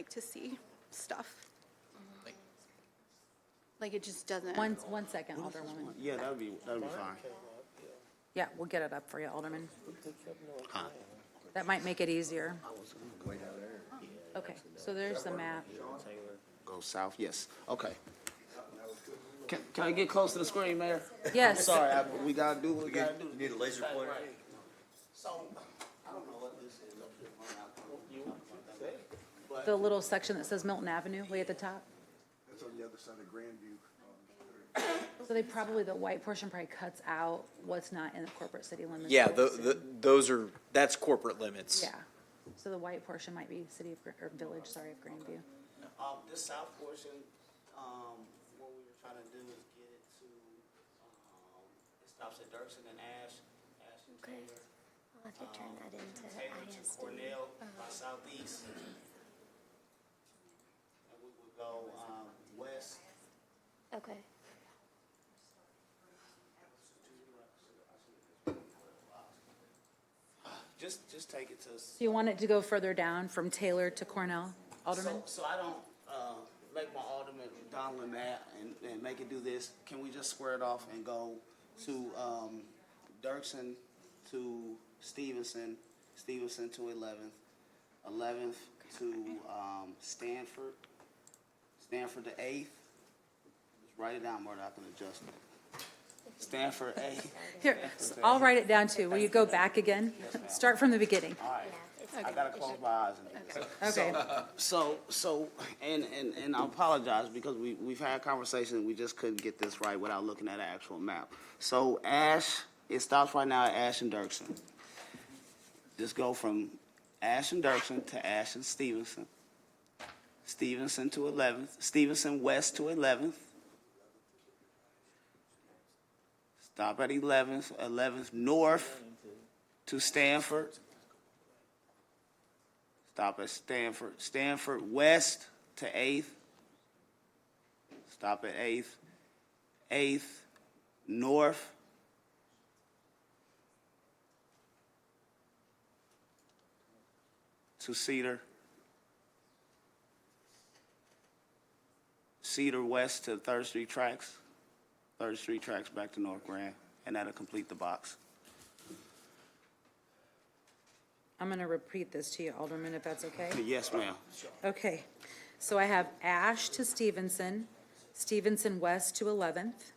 to see stuff. Like it just doesn't. One second, Alderwoman. yeah, that'd be fine. Yeah, we'll get it up for you, Alderman. That might make it easier. Okay, so there's the map. Go south, yes. Okay. Can I get close to the screen, Mayor? Yes. Sorry, we gotta do what we gotta do. You need a laser pointer? So, I don't know what this is. the little section that says Milton Avenue, way at the top. That's on the other side of Grandview. So they probably, the white portion probably cuts out what's not in the corporate city limits. Yeah, I would assume. that's corporate limits. Yeah, so the white portion might be city of, or village, sorry, of Grandview. This south portion, what we were trying to do is get it to, it stops at Dirksen and Ash and Okay. Taylor. I'll have to turn that into Taylor to ISD. Cornell by southeast. And we would go, west. Okay. Just take it to. Do you want it to go further down from Taylor to Cornell, Alderman? So I don't, make my Alderman Donlin mad and make it do this. Can we just square it off and go to, Dirksen to Stevenson, Stevenson to 11th, 11th to, Stanford, Stanford to 8th. Just write it down, Marta, I can adjust it. Stanford 8th. Here, I'll write it down too. Will you go back again? Start from the beginning. All right. I gotta close my eyes and do this. Okay. So, and I apologize because we've had conversations and we just couldn't get this right without looking at an actual map. So Ash, it stops right now at Ash and Dirksen. Just go from Ash and Dirksen to Ash and Stevenson. Stevenson to 11th, Stevenson west to 11th. Stop at 11th, 11th north to Stanford. Stop at Stanford. Stanford west to 8th. Stop at 8th. 8th north. To Cedar. Cedar west to 3rd Street tracks. 3rd Street tracks back to North Grand. And that'll complete the box. I'm going to repeat this to you, Alderman, if that's okay. Yes, ma'am. Okay, so I have Ash to Stevenson, Stevenson west to 11th,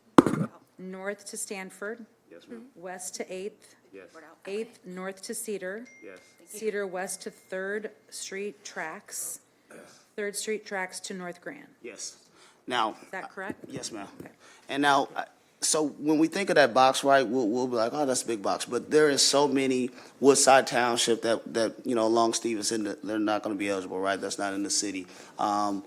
north to Stanford, Yes, ma'am. west to 8th, Yes. 8th north to Cedar, Yes. Cedar west to 3rd Street tracks, 3rd Street tracks to North Grand. Yes. Now. Is that correct? Yes, ma'am. And now, so when we think of that box, right, we'll be like, oh, that's a big box. But there is so many Woodside Township that along Stevenson, that they're not going to be eligible, right? That's not in the city. In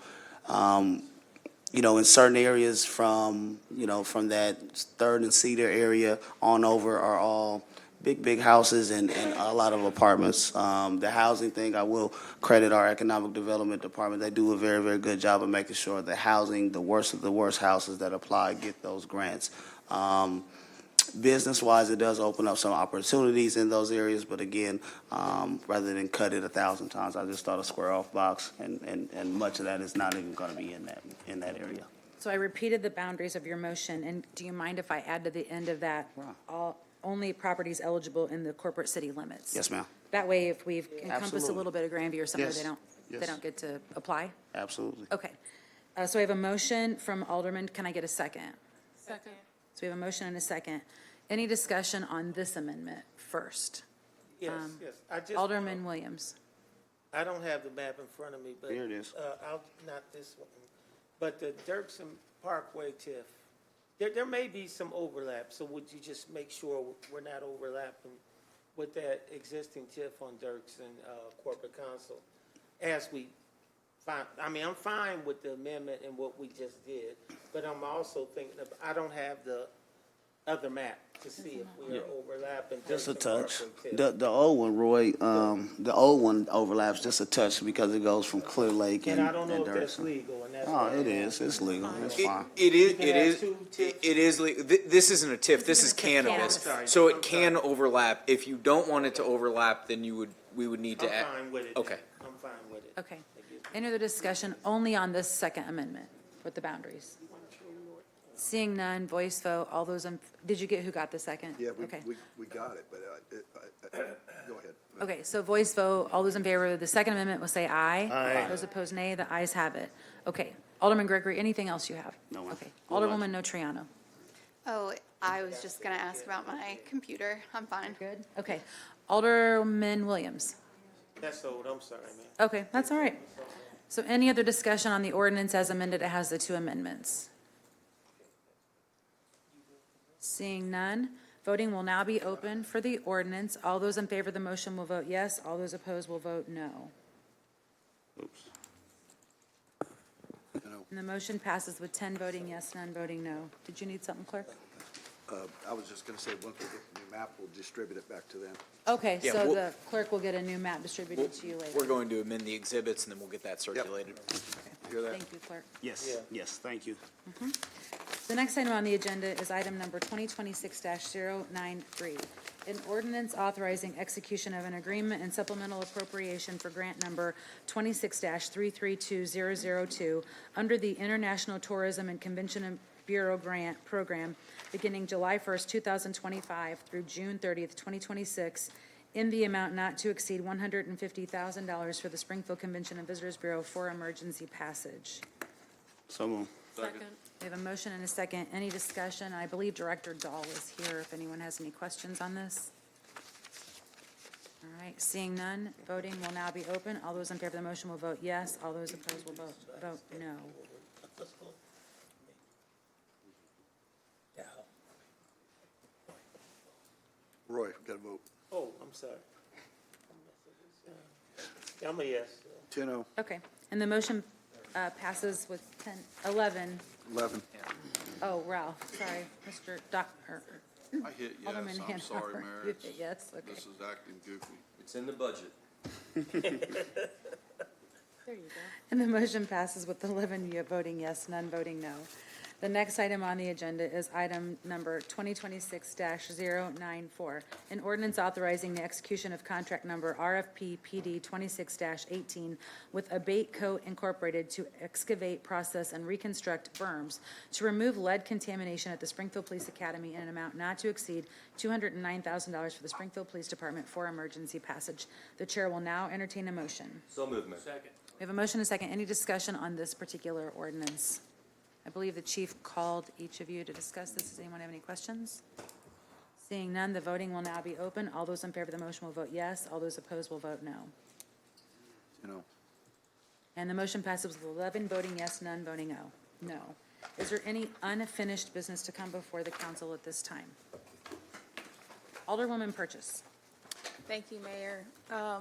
certain areas from that 3rd and Cedar area on over are all big houses and a lot of apartments. The housing thing, I will credit our economic development department. They do a very, very good job of making sure the housing, the worst of the worst houses that apply, get those grants. Business-wise, it does open up some opportunities in those areas, but again, rather than cut it 1,000 times, I just thought a square-off box, and much of that is not even going to be in that area. So I repeated the boundaries of your motion, and do you mind if I add to the end of that, only properties eligible in the corporate city limits? Yes, ma'am. That way, if we've encompassed a Absolutely. little bit of Grandview or somewhere, Yes. they Yes. don't get to apply? Absolutely. Okay. So I have a motion from Alderman. Can I get a second? Second. So we have a motion and a second. Any discussion on this amendment first? Yes, yes. I just, Alderman Williams. I don't have the map in front of me, but. Here it is. Not this one, but the Dirksen Parkway TIF, there may be some overlap, so would you just make sure we're not overlapping with that existing TIF on Dirksen, Corporate Council? As we find, I'm fine with the amendment and what we just did, but I'm also thinking of, I don't have the other map to see if we are overlapping. Just a Dirksen touch. Parkway TIF. The old one, Roy, the old one overlaps just a touch because it goes from Clear Lake and And I don't know and if that's Dirksen. legal, and that's. Oh, why it I'm is. It's legal. It's fine. It is, two TIFs? it is, this isn't a TIF, this is cannabis. Sorry. So it can overlap. If you don't want it to overlap, then we would need I'm to add. fine with it. Okay. I'm fine with it. Okay. Any other discussion only on this second amendment with the boundaries? Seeing none, voice vote, all those did you get who got the second? Yeah, Okay. we got it, but, go ahead. Okay, so voice vote, all those in favor of the second amendment will say aye. Aye. Those opposed, nay. The ayes have it. Okay. Alderman Gregory, anything else you have? No, ma'am. Okay. Alderwoman Notriano. Oh, I was just going to ask about my computer. I'm fine. Good? Okay. Alderman Williams. That's old, I'm sorry, man. Okay, that's all right. So any other discussion on the ordinance as amended? It has the two amendments. Seeing none, voting will now be open for the ordinance. All those in favor of the motion will vote yes. All those opposed will vote no. And the motion passes with 10 voting yes, none voting no. Did you need something, clerk? I was just gonna say, once we get the new map, we'll distribute it back to them. Okay, Yeah, so we'll- the clerk will get a new map distributed to you later. We're going to amend the exhibits, and then we'll get that circulated. Hear that? Thank you, clerk. Yes, yes, thank you. The next item on the agenda is item number 2026-093, an ordinance authorizing execution of an agreement and supplemental appropriation for grant number 26-332002 under the International Tourism and Convention Bureau Grant Program beginning July 1st, 2025 through June 30th, 2026, in the amount not to exceed $150,000 for the Springfield Convention and Visitors Bureau for emergency passage. So moved. Second. We have a motion and a second. Any discussion? I believe Director Dahl is here if anyone has any questions on this. All right, seeing none, voting will now be open. All those in favor of the motion will vote yes. All those opposed will vote no. Roy, we gotta vote. Oh, I'm sorry. I'm a yes. 10-0, Okay, and the motion passes with 11. 11. Oh, Ralph, sorry, Mr. I hit yes, Alderman I'm sorry, Hanover. Mayor. You hit yes, okay. This is acting goofy. It's in the budget. There you go. And the motion passes with 11 voting yes, none voting no. The next item on the agenda is item number 2026-094, an ordinance authorizing the execution of contract number RFP PD 26-18 with Abate Co. Incorporated to excavate, process, and reconstruct berms to remove lead contamination at the Springfield Police Academy in an amount not to exceed $209,000 for the Springfield Police Department for emergency passage. The chair will now entertain a motion. So moved, Mayor. Second. We have a motion and a second. Any discussion on this particular ordinance? I believe the chief called each of you to discuss this. Does anyone have any questions? Seeing none, the voting will now be open. All those in favor of the motion will vote yes. All those opposed will vote no. And the motion passes with 11 voting yes, none voting no. Is there any unfinished business to come before the council at this time? Alderwoman Purchase. Thank you, Mayor. I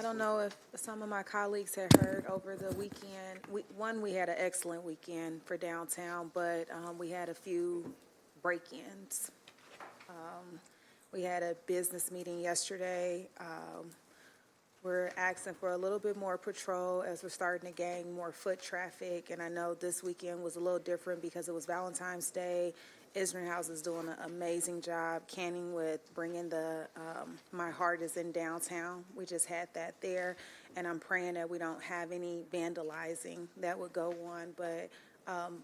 don't know if some of my colleagues had heard over the weekend. We had an excellent weekend for downtown, but we had a few break-ins. We had a business meeting yesterday. We're asking for a little bit more patrol as we're starting to gain more foot traffic. And I know this weekend was a little different because it was Valentine's Day. Israel House is doing an amazing job canning with bringing the My Heart is in Downtown. We just had that there, and I'm praying that we don't have any vandalizing that would go on, but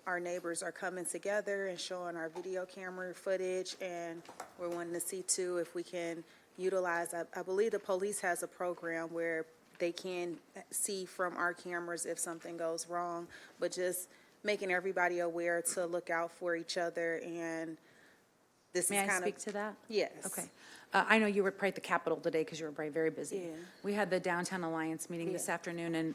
our neighbors are coming together and showing our video camera footage, and we're wanting to see too if we can utilize, I believe the police has a program where they can see from our cameras if something goes wrong, but just making everybody aware to look out for each other, and this is May kind of. I speak to that? Yes. Okay. I know you were probably at the Capitol today because you were probably very busy. Yeah. We had the Downtown Alliance meeting this afternoon, and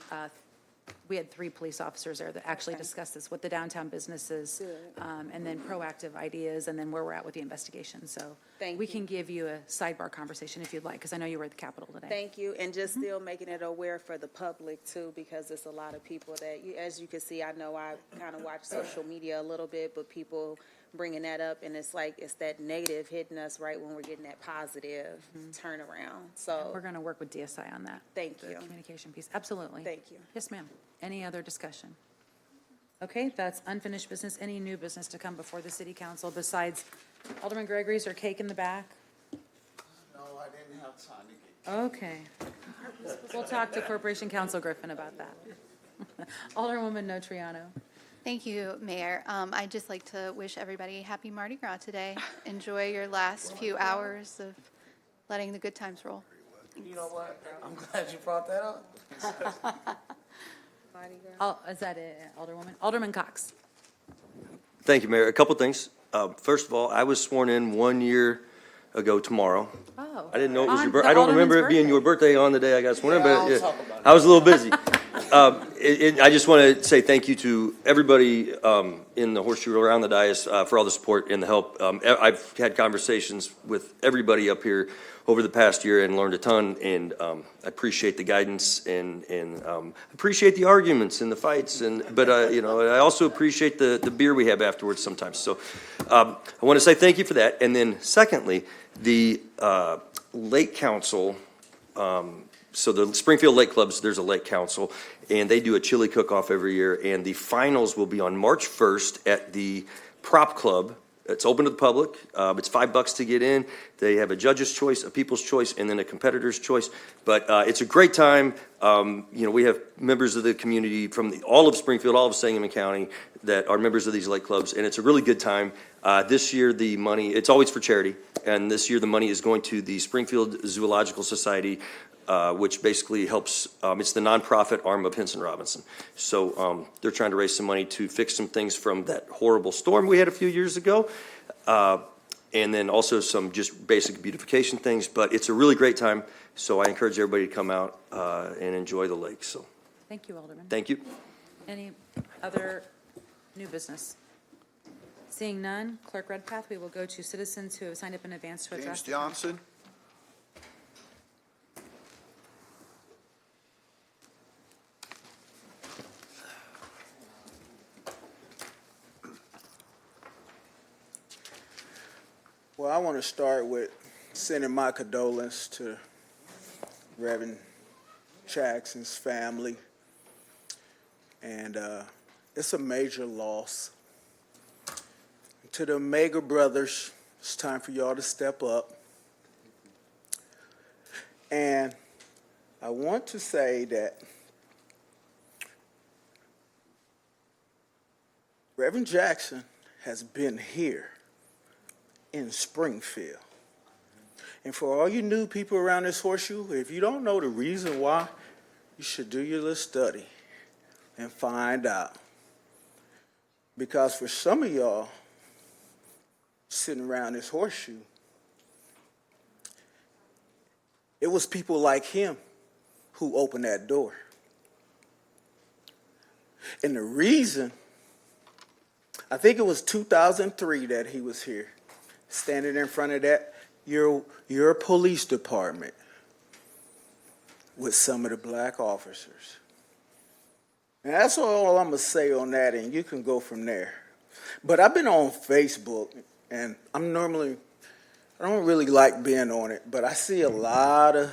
we had 3 police officers there that actually discussed this, what the downtown businesses, and then proactive ideas, and then where we're at with the investigation. So Thank we you. can give you a sidebar conversation if you'd like, because I know you were at the Capitol today. Thank you, and just still making it aware for the public too, because there's a lot of people that, as you can see, I know I kind of watch social media a little bit, but people bringing that up, and it's like, it's that negative hitting us right when we're getting that positive turnaround, so. We're going to work with DSI on that. Thank the you. communication piece. Absolutely. Thank you. Yes, ma'am. Any other discussion? Okay, that's unfinished business. Any new business to come before the city council besides Alderman Gregory's or cake in the back? No, I didn't have time to get. Okay. We'll talk to Corporation Counsel Griffin about that. Alderwoman Notriano. Thank you, Mayor. I'd just like to wish everybody happy Mardi Gras today. Enjoy your last few hours of letting the good times roll. You know what? I'm glad you brought that up. Is that it, Alderwoman? Alderman Cox. Thank you, Mayor. A couple things. First of all, I was sworn in 1 year ago tomorrow. Oh. I didn't know it was On your birthday. the I don't remember Alderman's it being birthday. your birthday on the day I got sworn in, Yeah, but I'll yeah, talk about it. I was a little busy. I just want to say thank you to everybody in the horseshoe around the dais for all the support and the help. I've had conversations with everybody up here over the past year and learned a ton, and I appreciate the guidance and appreciate the arguments and the fights, but I also appreciate the beer we have afterwards sometimes. So I want to say thank you for that. And then secondly, the Lake Council, so the Springfield Lake Clubs, there's a Lake Council, and they do a chili cook-off every year, and the finals will be on March 1st at the Prop Club. It's open to the public. It's $5 to get in. They have a judge's choice, a people's choice, and then a competitor's choice. But it's a great time. We have members of the community from all of Springfield, all of Sangamon County, that are members of these lake clubs, and it's a really good time. This year, the money, it's always for charity, and this year the money is going to the Springfield Zoological Society, which basically helps, it's the nonprofit arm of Henson Robinson. So they're trying to raise some money to fix some things from that horrible storm we had a few years ago, and then also some just basic beautification things. But it's a really great time, so I encourage everybody to come out and enjoy the lake. So Thank you, Alderman. thank you. Any other new business? Seeing none, Clerk Redpath, we will go to citizens who have signed up in advance to address. James Johnson. Well, I want to start with sending my condolences to Reverend Jackson's family. And it's a major loss. To the Omega brothers, it's time for y'all to step up. And I want to say that Reverend Jackson has been here in Springfield. And for all you new people around this horseshoe, if you don't know the reason why, you should do your little study and find out. Because for some of y'all sitting around this horseshoe, it was people like him who opened that door. And the reason, I think it was 2003 that he was here, standing in front of that, your police department with some of the black officers. And that's all I'm going to say on that, and you can go from there. But I've been on Facebook, and I don't really like being on it, but I see a lot of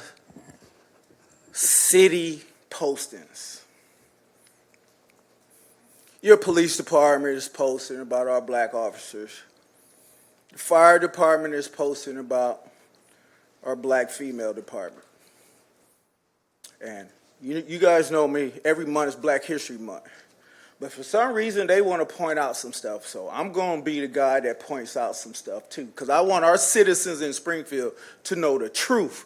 city postings. Your police department is posting about our black officers. The fire department is posting about our black female department. And you guys know me, every month is Black History Month. But for some reason, they want to point out some stuff. So I'm going to be the guy that points out some stuff, too. Because I want our citizens in Springfield to know the truth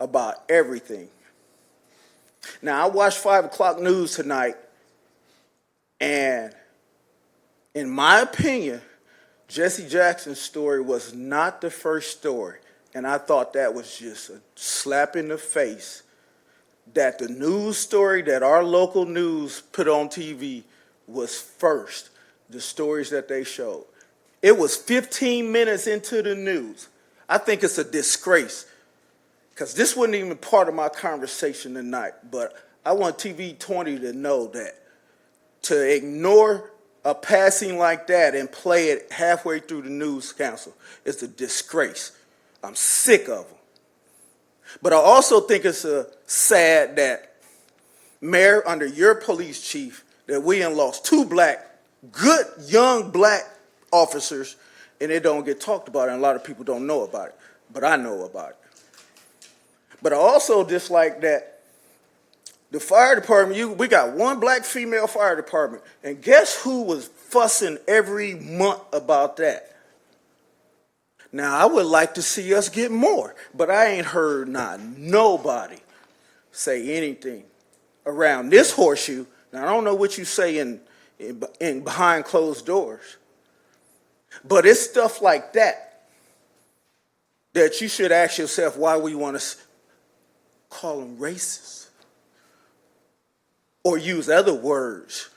about everything. Now, I watched 5 o'clock news tonight. And in my opinion, Jesse Jackson's story was not the first story. And I thought that was just a slap in the face that the news story that our local news put on TV was first, the stories that they showed. It was 15 minutes into the news. I think it's a disgrace, because this wasn't even part of my conversation tonight, but I want TV 20 to know that to ignore a passing like that and play it halfway through the news council is a disgrace. I'm sick of them. But I also think it's sad that, Mayor, under your police chief, that we done lost 2 good young black officers, and it don't get talked about, and a lot of people don't know about it. But I know about it. But I also dislike that the fire department, we got 1 black female fire department, and guess who was fussing every month about that? Now, I would like to see us get more, but I ain't heard nobody say anything around this horseshoe. Now, I don't know what you say in behind closed doors, but it's stuff like that that you should ask yourself why we want to call them racist. or use other words.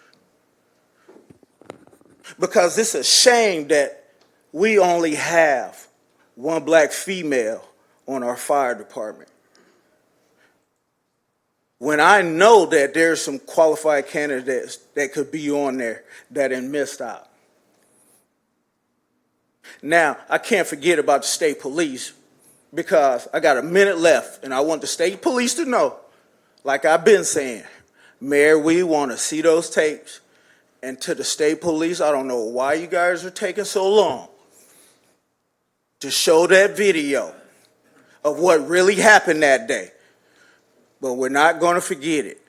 Because it's a shame that we only have one black female on our fire department. When I know that there's some qualified candidates that could be on there that have missed out. Now, I can't forget about the state police because I got a minute left and I want the state police to know, like I've been saying, Mayor, we want to see those tapes. And to the state police, I don't know why you guys are taking so long to show that video of what really happened that day. But we're not going to forget it.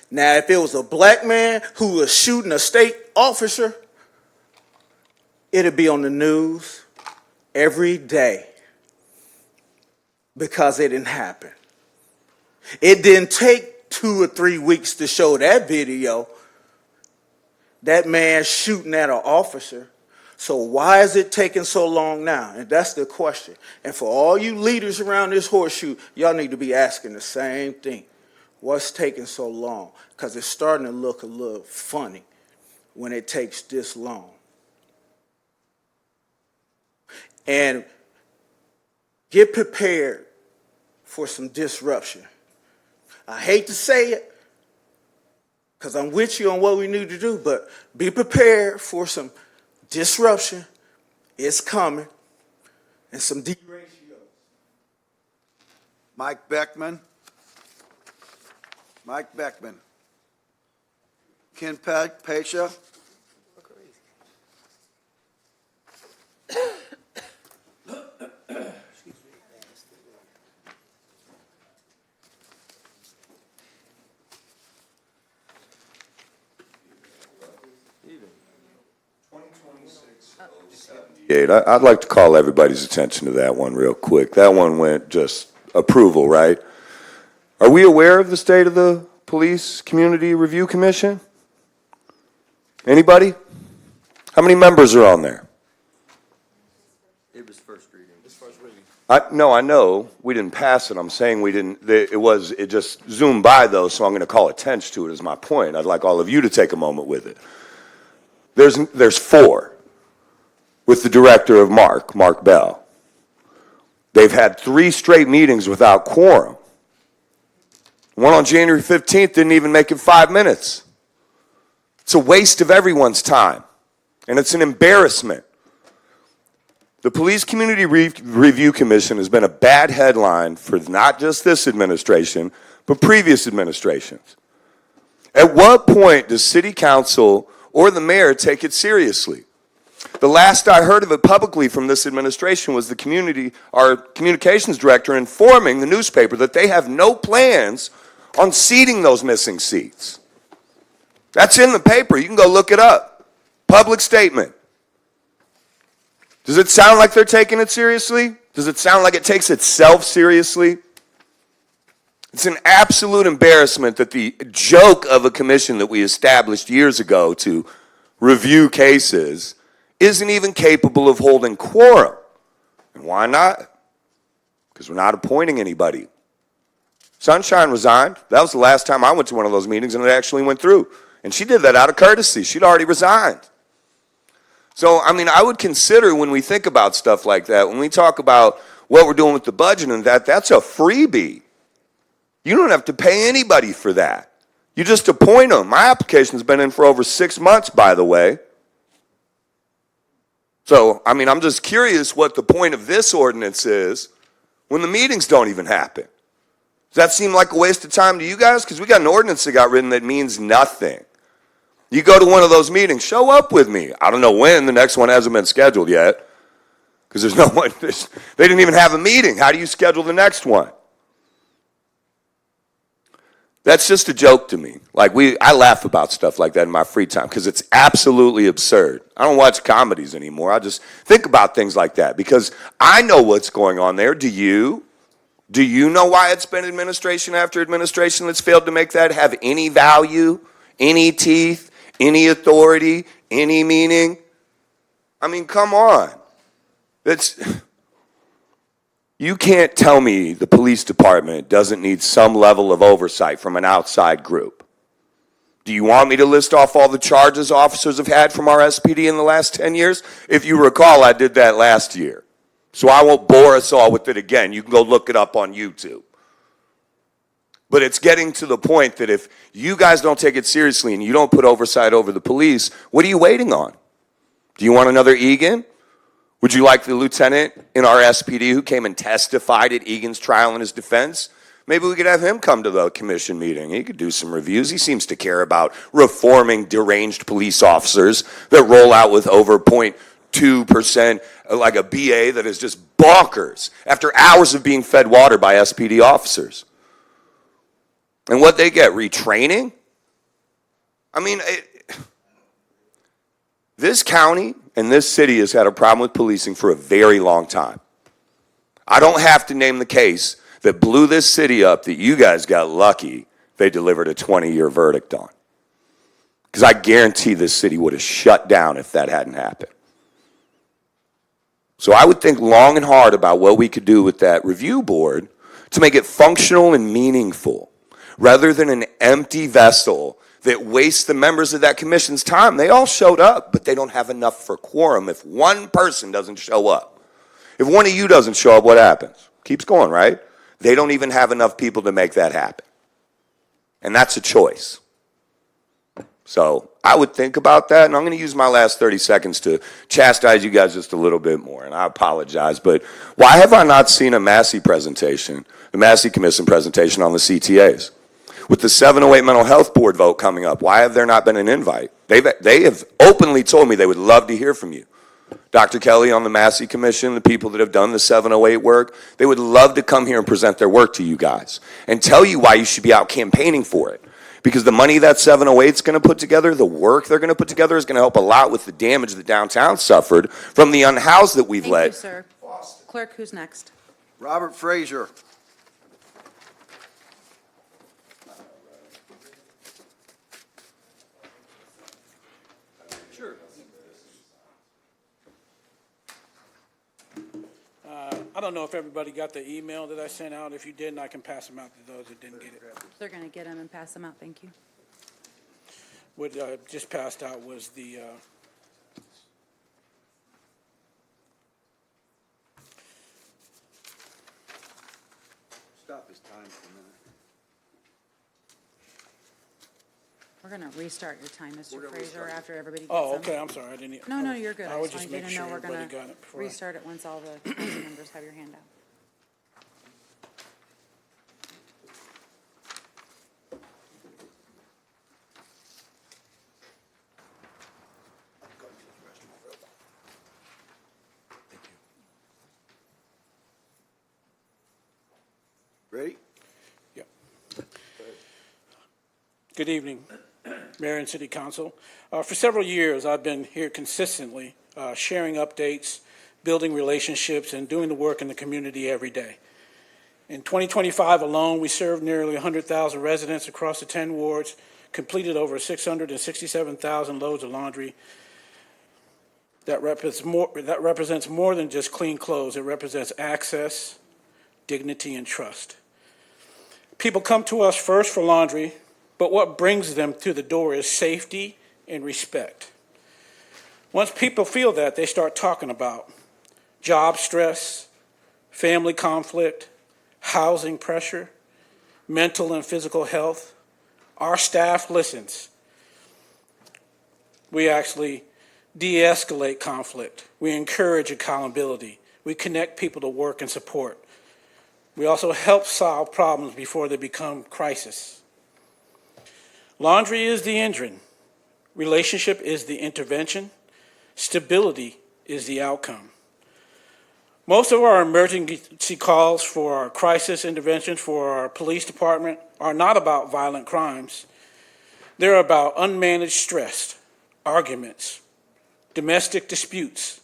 Now, if it was a black man who was shooting a state officer, it'd be on the news every day because it didn't happen. It didn't take 2 or 3 weeks to show that video, that man shooting at an officer. So why is it taking so long now? And that's the question. And for all you leaders around this horseshoe, y'all need to be asking the same thing. What's taking so long? Because it's starting to look a little funny when it takes this long. And get prepared for some disruption. I hate to say it, because I'm with you on what we need to do, but be prepared for some disruption. It's coming. And some deratios. Mike Beckman. Mike Beckman. Ken Pasha. I'd like to call everybody's attention to that one real quick. That one went just approval, right? Are we aware of the state of the Police Community Review Commission? Anybody? How many members are on there? It was first reading. No, I know. We didn't pass it. I'm saying we didn't. It just zoomed by, though, so I'm going to call attention to it is my point. I'd like all of you to take a moment with it. There's 4. With the director of Mark Bell. They've had 3 straight meetings without quorum. One on January 15th didn't even make it 5 minutes. It's a waste of everyone's time, and it's an embarrassment. The Police Community Review Commission has been a bad headline for not just this administration, but previous administrations. At what point does City Council or the mayor take it seriously? The last I heard of it publicly from this administration was our communications director informing the newspaper that they have no plans on seating those missing seats. That's in the paper. You can go look it up. Public statement. Does it sound like they're taking it seriously? Does it sound like it takes itself seriously? It's an absolute embarrassment that the joke of a commission that we established years ago to review cases isn't even capable of holding quorum. And why not? Because we're not appointing anybody. Sunshine resigned. That was the last time I went to one of those meetings, and it actually went through. And she did that out of courtesy. She'd already resigned. So, I would consider when we think about stuff like that, when we talk about what we're doing with the budget and that's a freebie. You don't have to pay anybody for that. You just appoint them. My application's been in for over 6 months, by the way. So, I'm just curious what the point of this ordinance is when the meetings don't even happen. Does that seem like a waste of time to you guys? Because we got an ordinance that got written that means nothing. You go to one of those meetings, show up with me. I don't know when, the next one hasn't been scheduled yet. Because there's no one, they didn't even have a meeting. How do you schedule the next one? That's just a joke to me. I laugh about stuff like that in my free time because it's absolutely absurd. I don't watch comedies anymore. I just think about things like that because I know what's going on there. Do you? Do you know why it's been administration after administration that's failed to make that have any value, any teeth, any authority, any meaning? Come on. You can't tell me the police department doesn't need some level of oversight from an outside group. Do you want me to list off all the charges officers have had from our SPD in the last 10 years? If you recall, I did that last year. So I won't bore us all with it again. You can go look it up on YouTube. But it's getting to the point that if you guys don't take it seriously and you don't put oversight over the police, what are you waiting on? Do you want another Egan? Would you like the lieutenant in our SPD who came and testified at Egan's trial in his defense? Maybe we could have him come to the commission meeting. He could do some reviews. He seems to care about reforming deranged police officers that roll out with over 0.2%, like a BA that is just bonkers after hours of being fed water by SPD officers. And what they get, retraining? I mean, this county and this city has had a problem with policing for a very long time. I don't have to name the case that blew this city up that you guys got lucky they delivered a 20-year verdict on. Because I guarantee this city would have shut down if that hadn't happened. So I would think long and hard about what we could do with that review board to make it functional and meaningful, rather than an empty vessel that wastes the members of that commission's time. They all showed up, but they don't have enough for quorum if one person doesn't show up. If one of you doesn't show up, what happens? Keeps going, right? They don't even have enough people to make that happen. And that's a choice. So I would think about that, and I'm going to use my last 30 seconds to chastise you guys just a little bit more, and I apologize, but why have I not seen a Massey presentation, the Massey Commission presentation on the CTAs? With the 708 Mental Health Board vote coming up, why have there not been an invite? They have openly told me they would love to hear from you. Dr. Kelly on the Massey Commission, the people that have done the 708 work, they would love to come here and present their work to you guys and tell you why you should be out campaigning for it. Because the money that 708 is going to put together, the work they're going to put together is going to help a lot with the damage that downtown suffered from the unhoused that we've Thank let. you, sir. Clerk, who's next? Robert Frazier. I don't know if everybody got the email that I sent out. If you didn't, I can pass them out to those that didn't get it. They're going to get them and pass them out. Thank you. What I just passed out was the, Stop his time for a minute. We're going to restart your time, Mr. Frazier, after everybody gets oh, them. okay, I'm sorry, I didn't. No, you're good. I would just just wanted make you to sure know we're everybody going got it to before I. restart it once all the council members have your hand out. Ready? Yep. Good evening, Mayor and City Council. For several years, I've been here consistently, sharing updates, building relationships, and doing the work in the community every day. In 2025 alone, we served nearly 100,000 residents across the 10 wards, completed over 667,000 loads of laundry. That represents more than just clean clothes. It represents access, dignity, and trust. People come to us first for laundry, but what brings them to the door is safety and respect. Once people feel that, they start talking about job stress, family conflict, housing pressure, mental and physical health. Our staff listens. We actually de-escalate conflict. We encourage accountability. We connect people to work and support. We also help solve problems before they become crisis. Laundry is the engine. Relationship is the intervention. Stability is the outcome. Most of our emergency calls for our crisis interventions for our police department are not about violent crimes. They're about unmanaged stress, arguments, domestic disputes,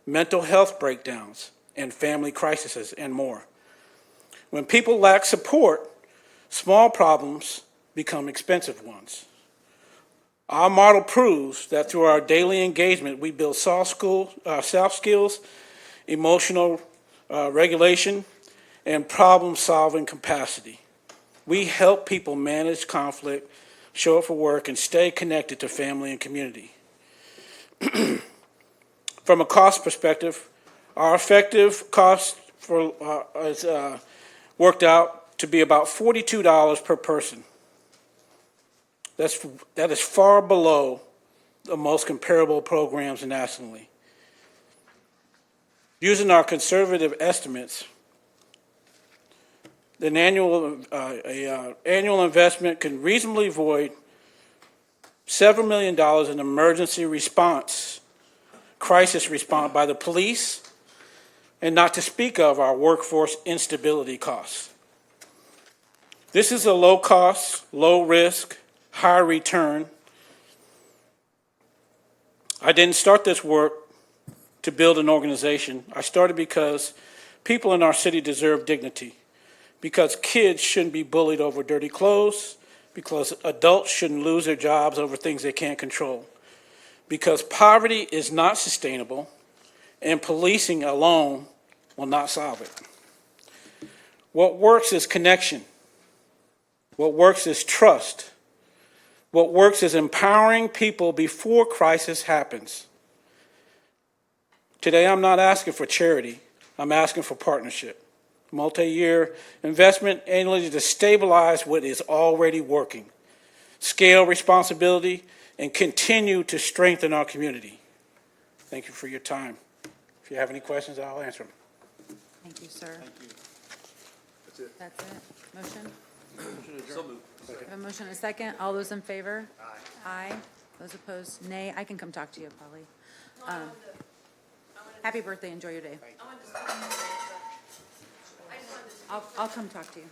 mental health breakdowns, and family crises, and more. When people lack support, small problems become expensive ones. Our model proves that through our daily engagement, we build soft skills, emotional regulation, and problem-solving capacity. We help people manage conflict, show up for work, and stay connected to family and community. From a cost perspective, our effective cost is worked out to be about $42 per person. That is far below the most comparable programs nationally. Using our conservative estimates, an annual investment can reasonably avoid $7 million in emergency response, crisis response by the police, and not to speak of our workforce instability costs. This is a low cost, low risk, high return. I didn't start this work to build an organization. I started because people in our city deserve dignity, because kids shouldn't be bullied over dirty clothes, because adults shouldn't lose their jobs over things they can't control, because poverty is not sustainable, and policing alone will not solve it. What works is connection. What works is trust. What works is empowering people before crisis happens. Today, I'm not asking for charity. I'm asking for partnership. Multi-year investment annually to stabilize what is already working, scale responsibility, and continue to strengthen our community. Thank you for your time. If you have any questions, I'll answer them. Thank you, sir. Thank you. That's it. That's it. Motion? So moved. We have a motion and a second. All those in favor? Aye. Aye. Those opposed, nay. I can come talk to you, Polly. Happy birthday. Enjoy your day. I'll come talk to you.